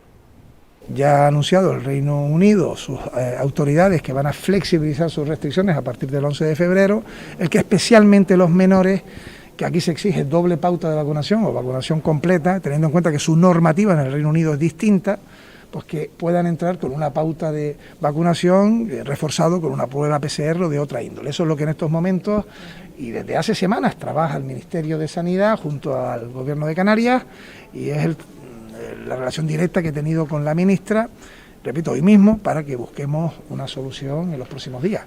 Ya ha anunciado el Reino Unido, sus autoridades, que van a flexibilizar sus restricciones a partir del 11 de febrero, el que especialmente los menores, que aquí se exige doble pauta de vacunación o vacunación completa, teniendo en cuenta que su normativa en el Reino Unido es distinta, pues que puedan entrar con una pauta de vacunación reforzado con una prueba PCR o de otra índole. Eso es lo que en estos momentos y desde hace semanas trabaja el Ministerio de Sanidad junto al Gobierno de Canarias, y es la relación directa que he tenido con la ministra, repito, hoy mismo, para que busquemos una solución en los próximos días.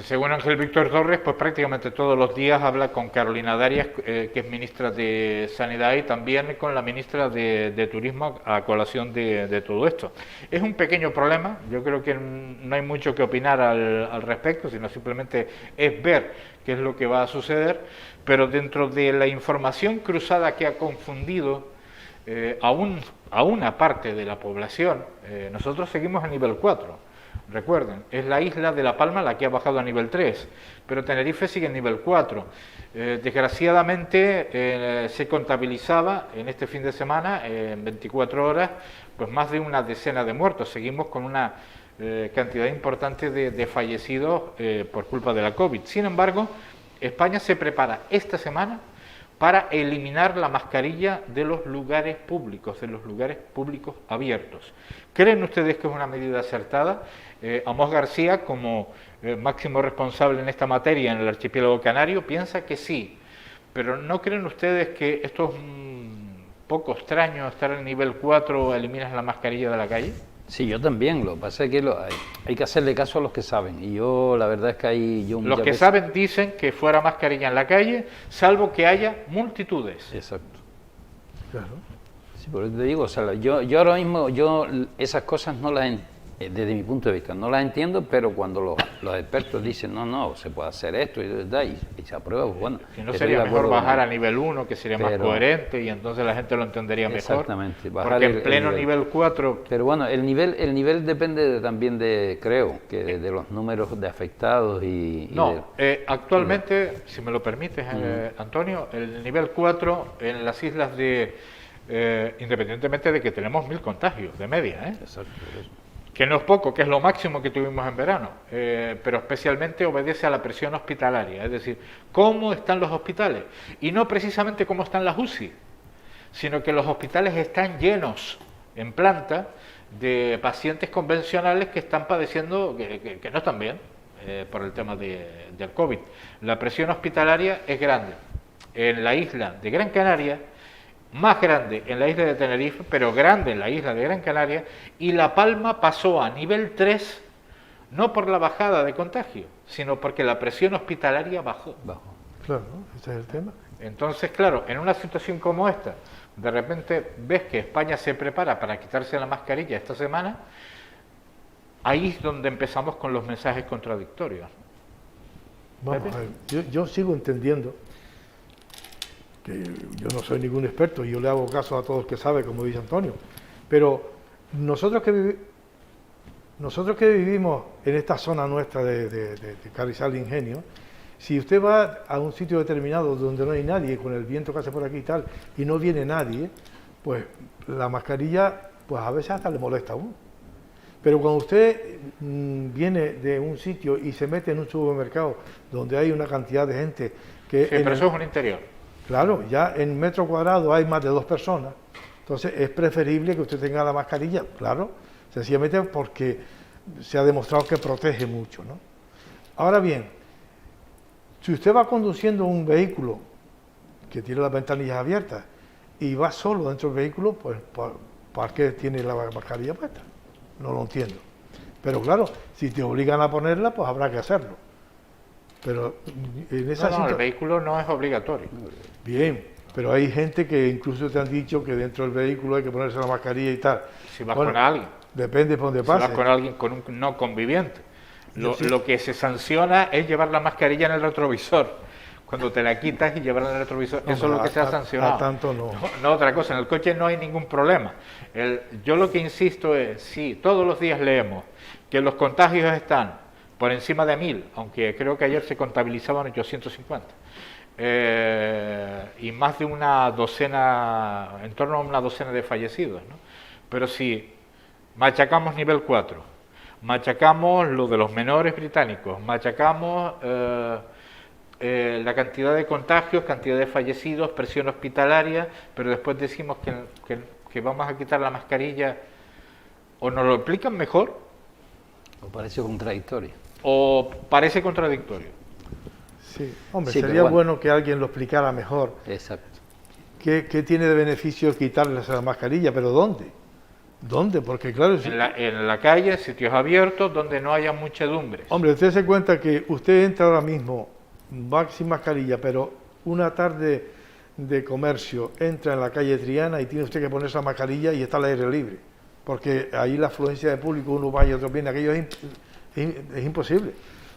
Según Ángel Víctor Torres, pues prácticamente todos los días habla con Carolina Darias, que es ministra de Sanidad, y también con la ministra de Turismo a colación de todo esto. Es un pequeño problema, yo creo que no hay mucho que opinar al respecto, sino simplemente es ver qué es lo que va a suceder, pero dentro de la información cruzada que ha confundido a una parte de la población, nosotros seguimos a nivel 4. Recuerden, es la isla de La Palma la que ha bajado a nivel 3, pero Tenerife sigue en nivel 4. Desgraciadamente se contabilizaba en este fin de semana, en 24 horas, pues más de una decena de muertos. Seguimos con una cantidad importante de fallecidos por culpa de la COVID. Sin embargo, España se prepara esta semana para eliminar la mascarilla de los lugares públicos abiertos. ¿Creen ustedes que es una medida acertada? Amos García, como máximo responsable en esta materia en el archipiélago canario, piensa que sí, pero ¿no creen ustedes que esto es un poco extraño, estar en nivel 4, eliminas la mascarilla de la calle? Sí, yo también. Lo que pasa es que hay que hacerle caso a los que saben, y yo la verdad es que los que saben dicen que fuera mascarilla en la calle, salvo que haya multitudes. Exacto. Claro. Sí, por eso te digo, o sea, yo ahora mismo, esas cosas no las desde mi punto de vista no las entiendo, pero cuando los expertos dicen no, se puede hacer esto y se aprueba, pues bueno. Si no sería mejor bajar a nivel 1, que sería más coherente, y entonces la gente lo entendería mejor. Exactamente. Porque en pleno nivel 4... Pero bueno, el nivel depende también creo que de los números de afectados actualmente, si me lo permites, Antonio, el nivel 4 en las islas independientemente de que tenemos 1000 contagios de media, Exacto. Que no es poco, que es lo máximo que tuvimos en verano, pero especialmente obedece a la presión hospitalaria, es decir, cómo están los hospitales, y no precisamente cómo están las UCI, sino que los hospitales están llenos en planta de pacientes convencionales que están padeciendo, que no están bien por el tema del COVID. La presión hospitalaria es grande en la isla de Gran Canaria, más grande en la isla de Tenerife, pero grande en la isla de Gran Canaria, y La Palma pasó a nivel 3, no por la bajada de contagio, sino porque la presión hospitalaria bajó. Claro, ese es el tema. Entonces, claro, en una situación como esta, de repente ves que España se prepara para quitarse la mascarilla esta semana, ahí es donde empezamos con los mensajes contradictorios. Vamos a ver, yo sigo entendiendo que yo no soy ningún experto y yo le hago caso a todos que saben, como dice Antonio, pero nosotros que vivimos en esta zona nuestra de Carrizal Ingenio, si usted va a un sitio determinado donde no hay nadie, con el viento que hace por aquí y tal, y no viene nadie, pues la mascarilla, pues a veces hasta le molesta a uno. Pero cuando usted viene de un sitio y se mete en un supermercado donde hay una cantidad de gente que... Sí, pero eso es un interior. Claro, ya en metro cuadrado hay más de 2 personas, entonces es preferible que usted tenga la mascarilla, claro, sencillamente porque se ha demostrado que protege mucho, ¿no? Ahora bien, Si usted va conduciendo un vehículo que tiene las ventanillas abiertas y va solo dentro del vehículo, pues ¿para qué tiene la mascarilla puesta? No lo entiendo. Pero claro, si te obligan a ponerla, pues habrá que hacerlo. Pero en esa el vehículo no es obligatorio. Bien, pero hay gente que incluso te han dicho que dentro del vehículo hay que ponerse la mascarilla y tal. Si vas con alguien. Depende por dónde pase. Si vas con alguien, con un no conviviente. Lo que se sanciona es llevar la mascarilla en el retrovisor. Cuando te la quitas y llevarla en el retrovisor, eso es lo que se ha sancionado. Tanto no. No, otra cosa, en el coche no hay ningún problema. Yo lo que insisto es, sí, todos los días leemos que los contagios están por encima de 1000, aunque creo que ayer se contabilizaban 850. Y más de una docena, en torno a una docena de fallecidos, ¿no? Pero si machacamos nivel 4, machacamos lo de los menores británicos, machacamos la cantidad de contagios, cantidad de fallecidos, presión hospitalaria, pero después decimos que vamos a quitar la mascarilla, o nos lo explican mejor, o parece contradictorio. O parece contradictorio. Sí, hombre, sí, sería bueno que alguien lo explicara mejor. Exacto. ¿Qué tiene de beneficio quitarles la mascarilla? ¿Pero dónde? ¿Dónde? Porque claro... En la calle, sitios abiertos, donde no haya muchedumbre. Hombre, usted se cuenta que usted entra ahora mismo, va sin mascarilla, pero una tarde de comercio entra en la calle Triana y tiene usted que ponerse la mascarilla y está al aire libre. Porque ahí la afluencia de público, uno va y otro viene, aquello es imposible.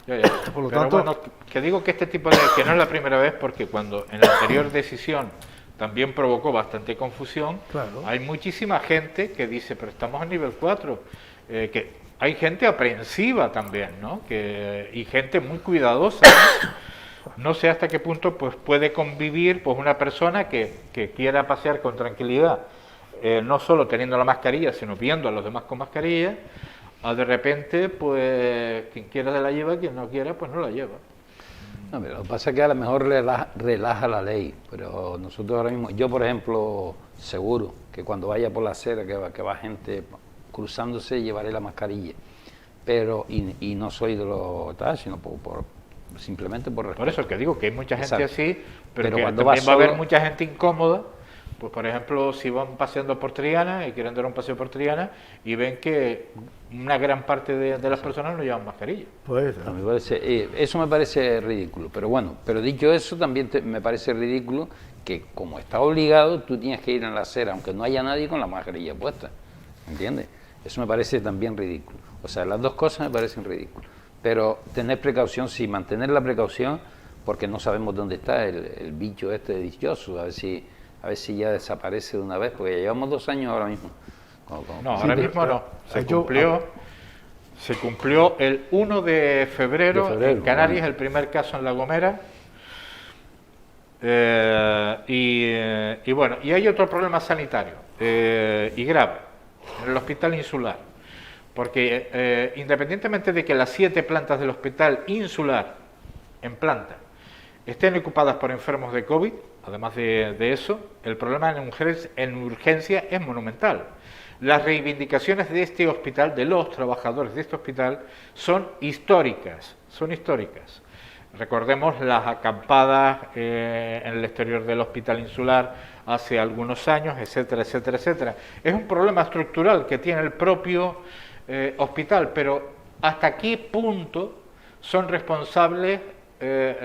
Ya. Por lo pero tanto, bueno, que digo que este tipo de... que no es la primera vez, porque cuando en la anterior decisión también provocó bastante confusión, claro. Hay muchísima gente que dice, pero estamos a nivel 4, que hay gente aprensiva también, ¿no? Y gente muy cuidadosa, ¿no? No sé hasta qué punto pues puede convivir pues una persona que quiera pasear con tranquilidad, no solo teniendo la mascarilla, sino viendo a los demás con mascarilla, a de repente, pues quien quiera se la lleva, quien no quiera, pues no la lleva. No, pero lo que pasa es que a lo mejor relaja la ley, pero nosotros ahora mismo, yo por ejemplo, seguro que cuando vaya por la acera, que va gente cruzándose, llevaré la mascarilla, pero y no soy de los tal, sino simplemente por respeto. Por eso que digo que hay mucha gente así, pero que cuando también va a haber mucha gente incómoda. Pues por ejemplo, si van paseando por Triana y quieren dar un paseo por Triana y ven que una gran parte de las personas no llevan mascarilla. Pues eso me parece ridículo, pero bueno, pero dicho eso también me parece ridículo que como está obligado tú tienes que ir en la acera, aunque no haya nadie con la mascarilla puesta, ¿entiendes? Eso me parece también ridículo. O sea, las dos cosas me parecen ridículas, pero tener precaución, sí, mantener la precaución, porque no sabemos dónde está el bicho este dichoso, a ver si ya desaparece de una vez, porque ya llevamos 2 años ahora mismo. No, ahora mismo no. Se cumplió el 1 de febrero en Canarias, el primer caso en La Gomera. Y bueno, y hay otro problema sanitario, y grave, en el Hospital Insular. Porque independientemente de que las 7 plantas del Hospital Insular en planta estén ocupadas por enfermos de COVID, además de eso, el problema en urgencia es monumental. Las reivindicaciones de este hospital, de los trabajadores de este hospital, son históricas, Recordemos las acampadas en el exterior del Hospital Insular hace algunos años, etcétera, etcétera, etcétera. Es un problema estructural que tiene el propio hospital, pero ¿hasta qué punto son responsables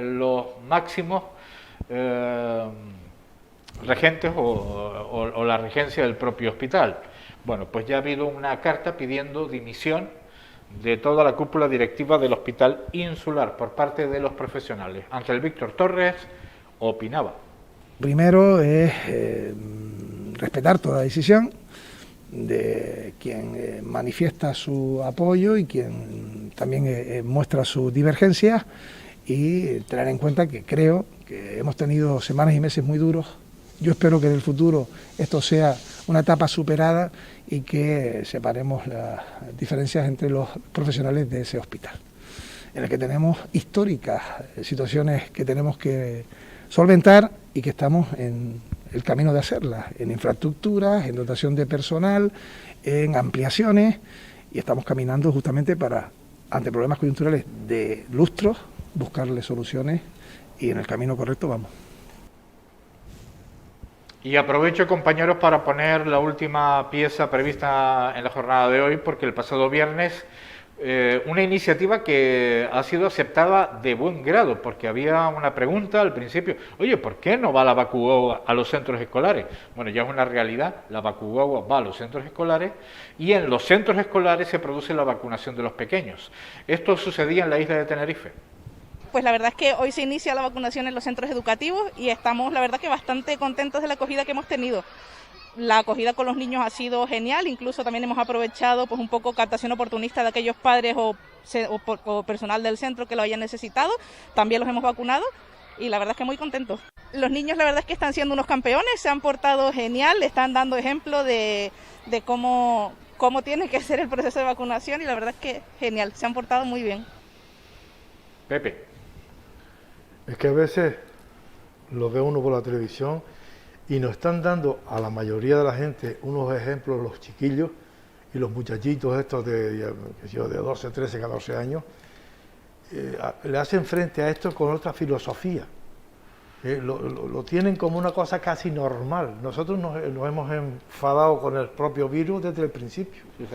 los máximos regentes o la regencia del propio hospital? Bueno, pues ya ha habido una carta pidiendo dimisión de toda la cúpula directiva del Hospital Insular por parte de los profesionales. Ángel Víctor Torres opinaba. Primero es respetar toda decisión de quien manifiesta su apoyo y quien también muestra sus divergencias, y tener en cuenta que creo que hemos tenido semanas y meses muy duros. Yo espero que en el futuro esto sea una etapa superada y que separemos las diferencias entre los profesionales de ese hospital, en el que tenemos históricas situaciones que tenemos que solventar y que estamos en el camino de hacerlas, en infraestructuras, en dotación de personal, en ampliaciones, y estamos caminando justamente ante problemas coyunturales de lustros buscarle soluciones y en el camino correcto vamos. Y aprovecho, compañeros, para poner la última pieza prevista en la jornada de hoy, porque el pasado viernes una iniciativa que ha sido aceptada de buen grado, porque había una pregunta al principio, oye, ¿por qué no va la VacuGo a los centros escolares? Bueno, ya es una realidad, la VacuGo va a los centros escolares y en los centros escolares se produce la vacunación de los pequeños. Esto sucedía en la isla de Tenerife. Pues la verdad es que hoy se inicia la vacunación en los centros educativos y estamos, la verdad, que bastante contentos de la acogida que hemos tenido. La acogida con los niños ha sido genial, incluso también hemos aprovechado pues un poco captación oportunista de aquellos padres o personal del centro que lo hayan necesitado, también los hemos vacunado y la verdad es que muy contentos. Los niños la verdad es que están siendo unos campeones, se han portado genial, están dando ejemplo de cómo tiene que ser el proceso de vacunación y la verdad es que genial, se han portado muy bien. Pepe. Es que a veces lo ve uno por la televisión y nos están dando a la mayoría de la gente unos ejemplos, los chiquillos y los muchachitos estos de 12, 13, 14 años, le hacen frente a esto con otra filosofía. Lo tienen como una cosa casi normal. Nosotros nos hemos enfadado con el propio virus desde el principio. Sí,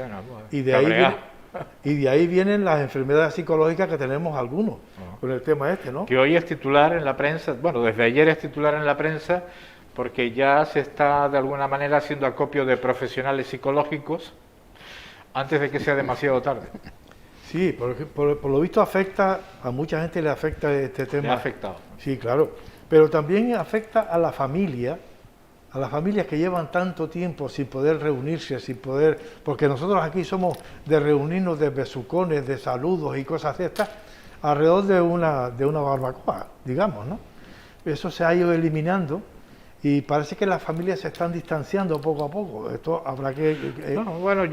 y de ahí vienen las enfermedades psicológicas que tenemos algunos con el tema este, ¿no? Que hoy es titular en la prensa, bueno, desde ayer es titular en la prensa, porque ya se está de alguna manera haciendo acopio de profesionales psicológicos antes de que sea demasiado tarde. Sí, porque por lo visto afecta, a mucha gente le afecta este tema. Le ha afectado. Sí, claro, pero también afecta a la familia, a las familias que llevan tanto tiempo sin poder reunirse, sin poder, porque nosotros aquí somos de reunirnos, de besucones, de saludos y cosas de estas, alrededor de una barbacoa, digamos, ¿no? Eso se ha ido eliminando y parece que las familias se están distanciando poco a poco. Esto habrá que... No, bueno,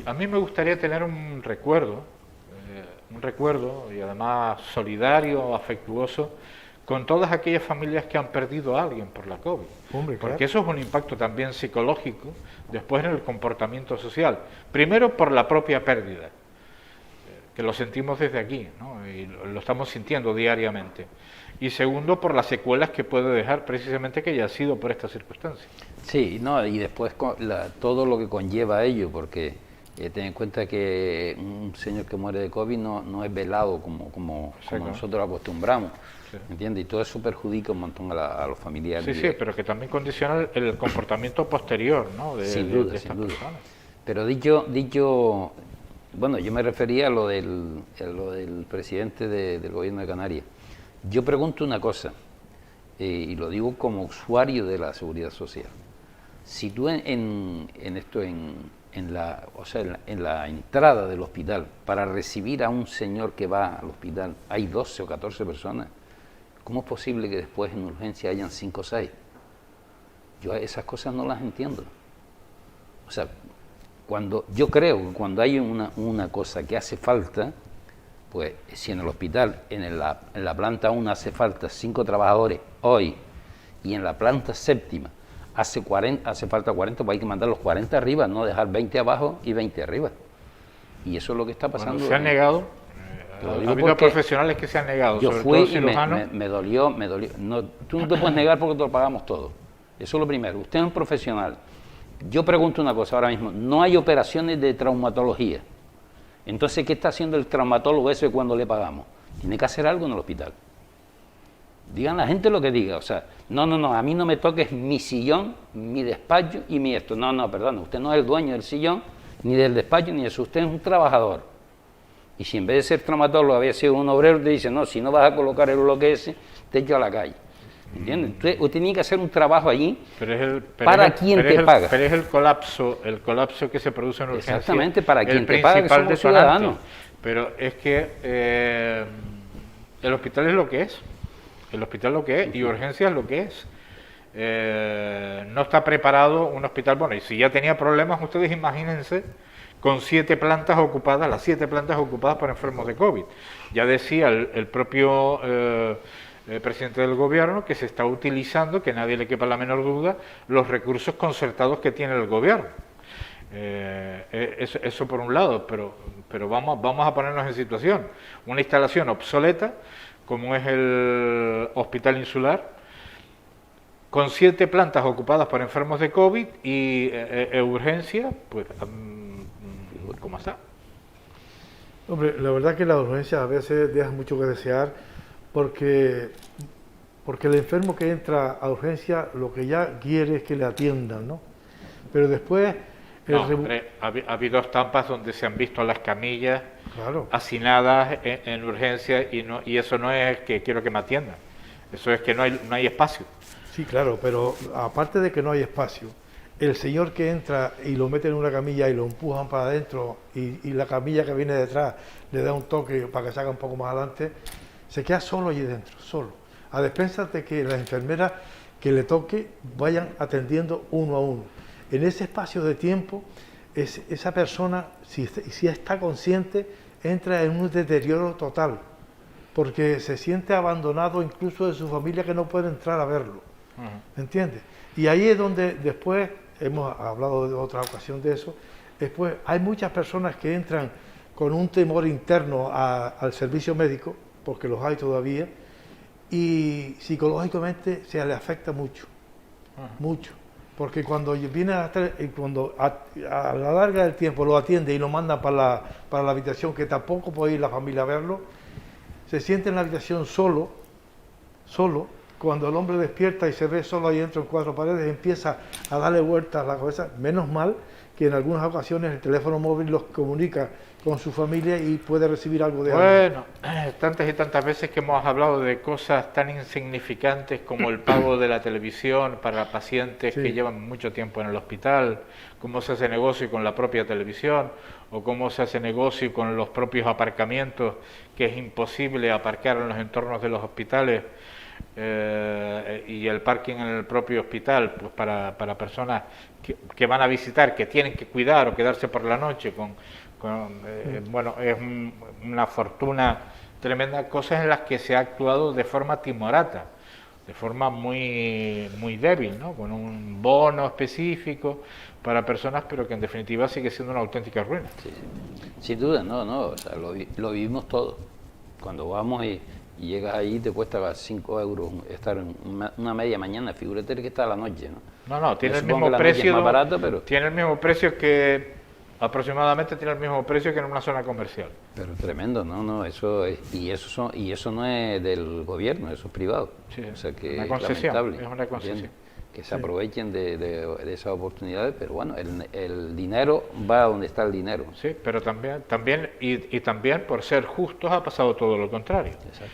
a mí me gustaría tener un recuerdo y además solidario, afectuoso, con todas aquellas familias que han perdido a alguien por la COVID. Hombre, claro. Porque eso es un impacto también psicológico, después en el comportamiento social. Primero por la propia pérdida, que lo sentimos desde aquí, ¿no? Y lo estamos sintiendo diariamente. Y segundo, por las secuelas que puede dejar precisamente que haya sido por esta circunstancia. Sí, no, y después todo lo que conlleva ello, porque ten en cuenta que un señor que muere de COVID no es velado como nosotros acostumbramos, sí. ¿Entiendes? Y todo eso perjudica un montón a los familiares. Sí, pero que también condiciona el comportamiento posterior, ¿no? Sin duda. Personas. Pero dicho, bueno, yo me refería a lo del presidente del gobierno de Canarias. Yo pregunto una cosa, y lo digo como usuario de la seguridad social. Si tú en la entrada del hospital, para recibir a un señor que va al hospital, hay 12 o 14 personas, ¿cómo es posible que después en urgencia hayan 5 o 6? Yo esas cosas no las entiendo. O sea, yo creo que cuando hay una cosa que hace falta, pues si en el hospital, en la planta 1 hace falta 5 trabajadores hoy, y en la planta 7ª hace falta 40, pues hay que mandar los 40 arriba, no dejar 20 abajo y 20 arriba. Y eso es lo que está pasando. Bueno, se han negado, ha habido profesionales que se han negado. Yo sobre fui todo y cirujanos. me dolió. No, tú no te puedes negar porque te lo pagamos todo. Eso es lo primero. Usted es un profesional. Yo pregunto una cosa ahora mismo, no hay operaciones de traumatología. Entonces, ¿qué está haciendo el traumatólogo ese cuando le pagamos? Tiene que hacer algo en el hospital. Digan la gente lo que diga, o sea, no, a mí no me toques mi sillón, mi despacho y mi esto. No, perdón, usted no es el dueño del sillón, ni del despacho, ni de eso, usted es un trabajador. Y si en vez de ser traumatólogo había sido un obrero, te dice, no, si no vas a colocar el bloque ese, te echo a la calle. ¿Entiendes? Usted tiene que hacer un trabajo allí para quien te paga. Pero es el colapso que se produce en urgencia. Exactamente, para quien te paga, que somos ciudadanos. Pero es que el hospital es lo que es. El hospital lo que es y urgencia es lo que es. No está preparado un hospital. Bueno, y si ya tenía problemas, ustedes imagínense con 7 plantas ocupadas, las 7 plantas ocupadas por enfermos de COVID. Ya decía el propio presidente del gobierno que se está utilizando, que nadie le quepa la menor duda, los recursos concertados que tiene el gobierno. Eso por un lado, pero pero vamos a ponernos en situación. Una instalación obsoleta, como es el Hospital Insular, con 7 plantas ocupadas por enfermos de COVID y urgencia, pues, ¿cómo está? Hombre, la verdad que las urgencias a veces dejan mucho que desear porque el enfermo que entra a urgencia lo que ya quiere es que le atiendan, ¿no? Pero después... ha habido estampas donde se han visto las camillas claro, hacinadas en urgencia y eso no es que quiero que me atiendan, eso es que no hay espacio. sí, claro, pero aparte de que no hay espacio, el señor que entra y lo mete en una camilla y lo empujan para adentro y la camilla que viene detrás le da un toque para que salga un poco más adelante, se queda solo allí dentro, solo. A despensas de que las enfermeras que le toque vayan atendiendo uno a uno. En ese espacio de tiempo, esa persona, si está consciente, entra en un deterioro total, porque se siente abandonado incluso de su familia que no puede entrar a verlo. ¿Entiendes? Y ahí es donde después, hemos hablado de otra ocasión de eso, después hay muchas personas que entran con un temor interno al servicio médico, porque los hay todavía, y psicológicamente se le afecta mucho, mucho, porque cuando viene cuando a la larga del tiempo lo atiende y lo mandan para la habitación, que tampoco puede ir la familia a verlo, se siente en la habitación solo, cuando el hombre despierta y se ve solo ahí dentro en 4 paredes, empieza a darle vueltas a la cabeza. Menos mal que en algunas ocasiones el teléfono móvil los comunica con su familia y puede recibir algo de alguien. Bueno, tantas y tantas veces que hemos hablado de cosas tan insignificantes como el pago de la televisión para pacientes que llevan mucho tiempo en el hospital, cómo se hace negocio con la propia televisión o cómo se hace negocio con los propios aparcamientos, que es imposible aparcar en los entornos de los hospitales. Y el parking en el propio hospital, pues para personas que van a visitar, que tienen que cuidar o quedarse por la noche bueno, es una fortuna tremenda, cosas en las que se ha actuado de forma timorata, de forma muy débil, ¿no? Con un bono específico para personas, pero que en definitiva sigue siendo una auténtica ruina. Sí. Sin duda, o sea, lo vivimos todo. Cuando vamos y llegas ahí te cuesta 5 euros estar en una media mañana, figúrate que está a la noche, ¿no? No, tiene el mismo precio, tiene el mismo precio que aproximadamente tiene el mismo precio que en una zona comercial. Pero tremendo, eso es, y eso no es del gobierno, eso es privado. Sí, o sea que una concesión, lamentable, es una concesión. Que se aprovechen de esas oportunidades, pero bueno, el dinero va a donde está el dinero. Sí, pero también también por ser justos ha pasado todo lo contrario. Exacto.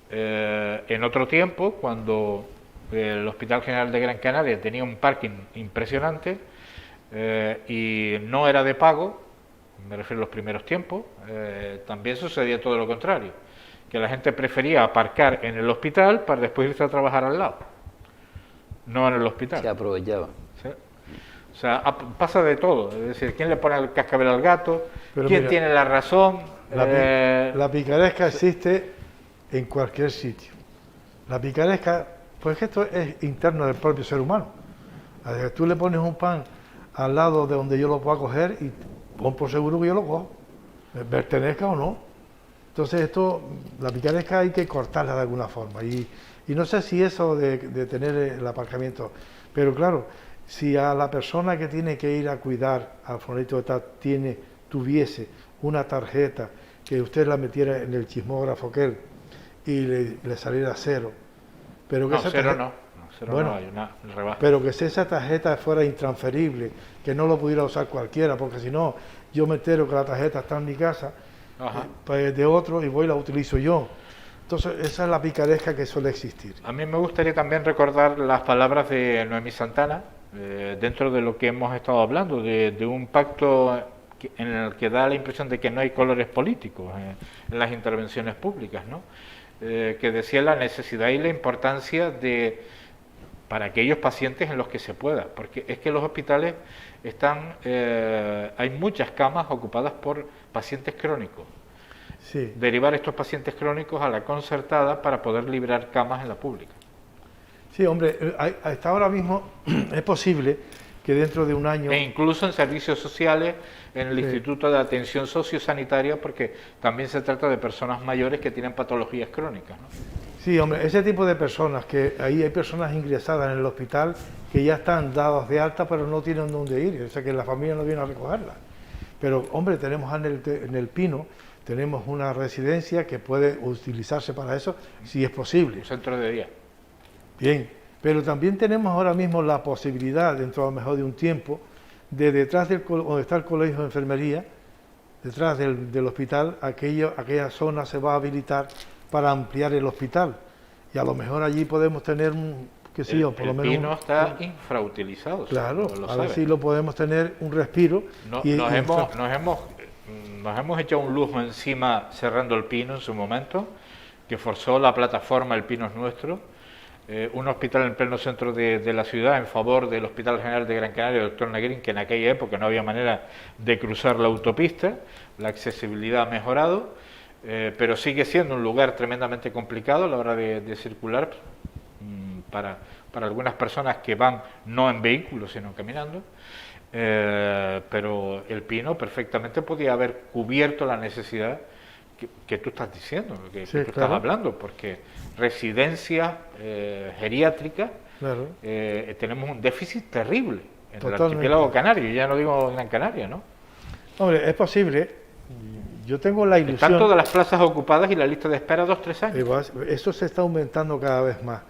En otro tiempo, cuando el Hospital General de Gran Canaria tenía un parking impresionante y no era de pago, me refiero a los primeros tiempos, también sucedía todo lo contrario, que la gente prefería aparcar en el hospital para después irse a trabajar al lado, no en el hospital. Se aprovechaba. ¿Sí? O sea, pasa de todo, es decir, ¿quién le pone el cascabel al gato? Pero ¿Quién mira, tiene la razón? La picaresca existe en cualquier sitio. La picaresca, pues esto es interno del propio ser humano. Tú le pones un pan al lado de donde yo lo puedo coger y pon por seguro que yo lo cojo, pertenezca o no. Entonces la picaresca hay que cortarla de alguna forma. Y no sé si eso de tener el aparcamiento, pero claro, si a la persona que tiene que ir a cuidar al fulanito de tal tuviese una tarjeta que usted la metiera en el chismógrafo y le saliera cero, pero que hay una rebaja. Pero que si esa tarjeta fuera intransferible, que no lo pudiera usar cualquiera, porque si no, yo me entero que la tarjeta está en mi casa, pues de otro y voy y la utilizo yo. Entonces, esa es la picaresca que suele existir. A mí me gustaría también recordar las palabras de Noemí Santana, dentro de lo que hemos estado hablando, de un pacto en el que da la impresión de que no hay colores políticos en las intervenciones públicas, ¿no? Que decía la necesidad y la importancia para aquellos pacientes en los que se pueda, porque es que los hospitales hay muchas camas ocupadas por pacientes crónicos. Sí. Derivar estos pacientes crónicos a la concertada para poder liberar camas en la pública. Sí, hombre, hasta ahora mismo es posible que dentro de un año... E incluso en servicios sociales, en el Sí. Instituto de Atención Sociosanitaria, porque también se trata de personas mayores que tienen patologías crónicas, ¿no? Sí, hombre, ese tipo de personas, que ahí hay personas ingresadas en el hospital que ya están dadas de alta, pero no tienen dónde ir, o sea que la familia no viene a recogerlas. Pero, hombre, tenemos en el Pino, tenemos una residencia que puede utilizarse para eso, si es posible. Un centro de día. Bien, pero también tenemos ahora mismo la posibilidad, dentro a lo mejor de un tiempo, de detrás donde está el colegio de enfermería, detrás del hospital, aquella zona se va a habilitar para ampliar el hospital. Y a lo mejor allí podemos tener, qué sé yo, por lo menos... El Pino está infrautilizado. Claro, lo a ver sabe. si lo podemos tener un respiro. Nos hemos echado un lujo encima cerrando el Pino en su momento, que forzó la plataforma El Pino es Nuestro, un hospital en pleno centro de la ciudad en favor del Hospital General de Gran Canaria, Dr. Negrín, que en aquella época no había manera de cruzar la autopista, la accesibilidad ha mejorado, pero sigue siendo un lugar tremendamente complicado a la hora de circular para algunas personas que van no en vehículos sino caminando. Pero el Pino perfectamente podía haber cubierto la necesidad que tú estás diciendo, que tú estás hablando, porque residencias geriátricas, claro, tenemos un déficit terrible en el Totalmente. archipiélago canario, ya no digo Gran Canaria, ¿no? Hombre, es posible. Yo tengo la ilusión... Están todas las plazas ocupadas y la lista de espera 2-3 años. Igual, eso se está aumentando cada vez más.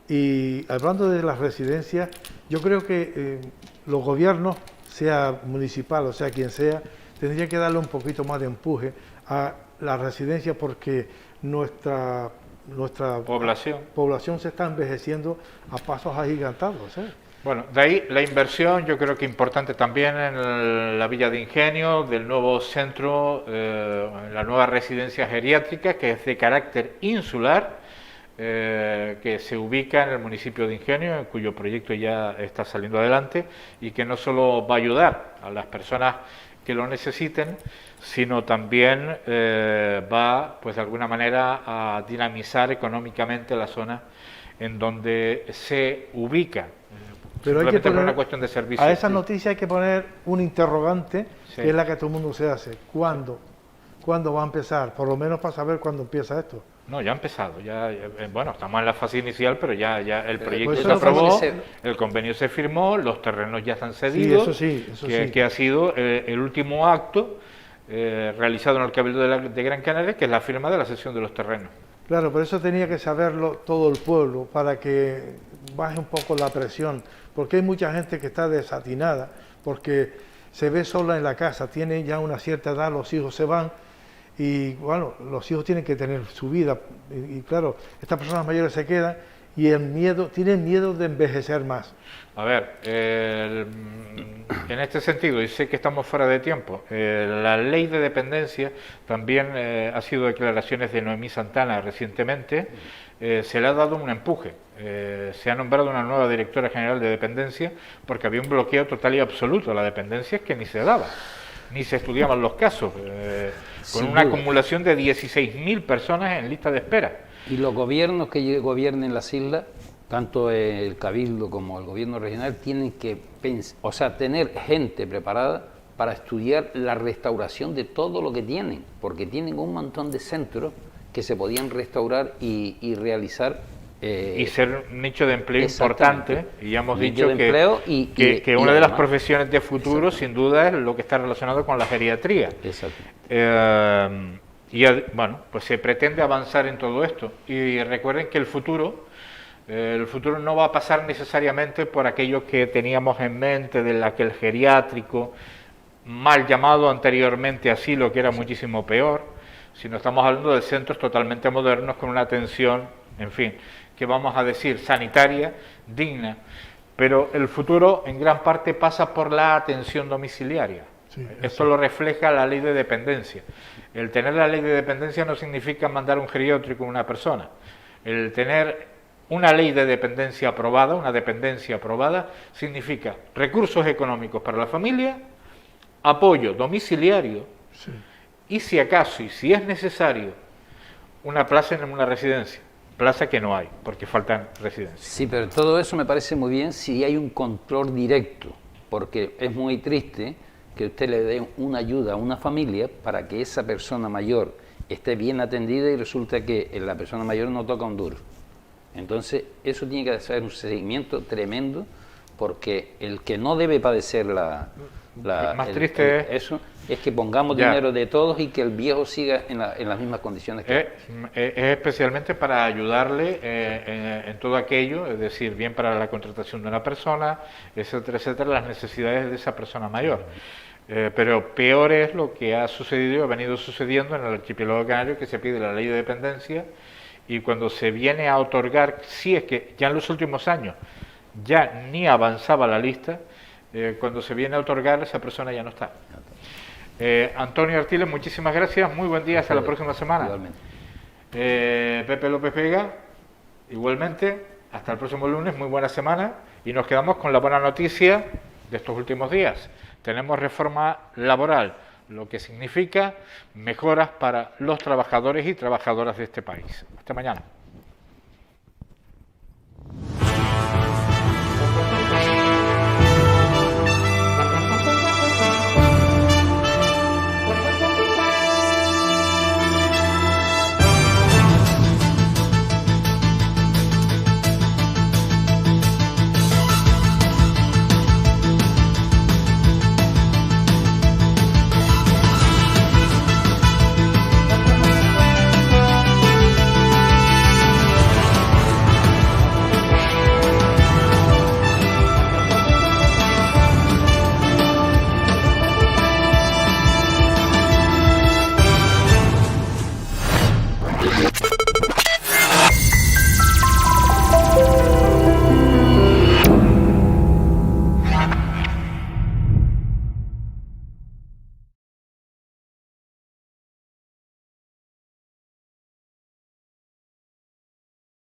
Y hablando de las residencias, yo creo que los gobiernos, sea municipal o sea quien sea, tendría que darle un poquito más de empuje a las residencias, porque nuestra población se está envejeciendo a pasos agigantados, ¿eh? Bueno, de ahí la inversión, yo creo que importante también en la Villa de Ingenio, del nuevo centro, la nueva residencia geriátrica, que es de carácter insular, que se ubica en el municipio de Ingenio, en cuyo proyecto ya está saliendo adelante, y que no solo va a ayudar a las personas que lo necesiten, sino también va, pues de alguna manera, a dinamizar económicamente la zona en donde se ubica. Pero hay que poner, una cuestión de servicio. A esa noticia hay que poner un interrogante, sí, que es la que todo el mundo se hace. ¿Cuándo va a empezar? Por lo menos para saber cuándo empieza esto. No, ya ha empezado. Bueno, estamos en la fase inicial, pero ya el proyecto pues se aprobó, el convenio se firmó, los terrenos ya están cedidos, que ha sido el último acto realizado en el Cabildo de Gran Canaria, que es la firma de la cesión de los terrenos. Claro, por eso tenía que saberlo todo el pueblo, para que baje un poco la presión, porque hay mucha gente que está desatinada, porque se ve sola en la casa, tiene ya una cierta edad, los hijos se van, y bueno, los hijos tienen que tener su vida, y claro, estas personas mayores se quedan, y tienen miedo de envejecer más. A ver, en este sentido, y sé que estamos fuera de tiempo, la ley de dependencia también ha sido declaraciones de Noemí Santana recientemente, se le ha dado un empuje, se ha nombrado una nueva directora general de dependencia, porque había un bloqueo total y absoluto a la dependencia que ni se daba, ni se estudiaban los casos, con una acumulación de 16.000 personas en lista de espera. Y los gobiernos que gobiernen las islas, tanto el Cabildo como el gobierno regional, tienen que tener gente preparada para estudiar la restauración de todo lo que tienen, porque tienen un montón de centros que se podían restaurar y realizar. Y ser un nicho de empleo importante, y ya hemos dicho que una de las profesiones de futuro, sin duda, es lo que está relacionado con la geriatría. Exacto. Bueno, pues se pretende avanzar en todo esto. Y recuerden que el futuro no va a pasar necesariamente por aquello que teníamos en mente, de aquel geriátrico, mal llamado anteriormente asilo, que era muchísimo peor, sino estamos hablando de centros totalmente modernos con una atención, en fin, que vamos a decir sanitaria, digna. Pero el futuro en gran parte pasa por la atención domiciliaria. Sí, esto lo refleja la ley de dependencia. El tener la ley de dependencia no significa mandar un geriátrico a una persona. El tener una ley de dependencia aprobada, una dependencia aprobada, significa recursos económicos para la familia, apoyo domiciliario, sí, y si acaso, y si es necesario, una plaza en una residencia. Plaza que no hay, porque faltan residencias. Sí, pero todo eso me parece muy bien si hay un control directo porque es muy triste que usted le dé una ayuda a una familia para que esa persona mayor esté bien atendida y resulta que la persona mayor no toca un duro. Entonces, eso tiene que hacer un seguimiento tremendo, porque el que no debe padecer más triste eso es que pongamos dinero de todos y que el viejo siga en las mismas condiciones que es especialmente para ayudarle en todo aquello, es decir, bien para la contratación de una persona, etcétera, etcétera, las necesidades de esa persona mayor. Pero peor es lo que ha sucedido, ha venido sucediendo en el archipiélago canario, que se pide la ley de dependencia, y cuando se viene a otorgar, si es que ya en los últimos años ya ni avanzaba la lista, cuando se viene a otorgar, esa persona ya no está. Antonio Artiles, muchísimas gracias, muy buen día, hasta la próxima semana. Igualmente. Pepe López Vega, igualmente, hasta el próximo lunes, muy buena semana, y nos quedamos con la buena noticia de estos últimos días. Tenemos reforma laboral, lo que significa mejoras para los trabajadores y trabajadoras de este país. Hasta mañana.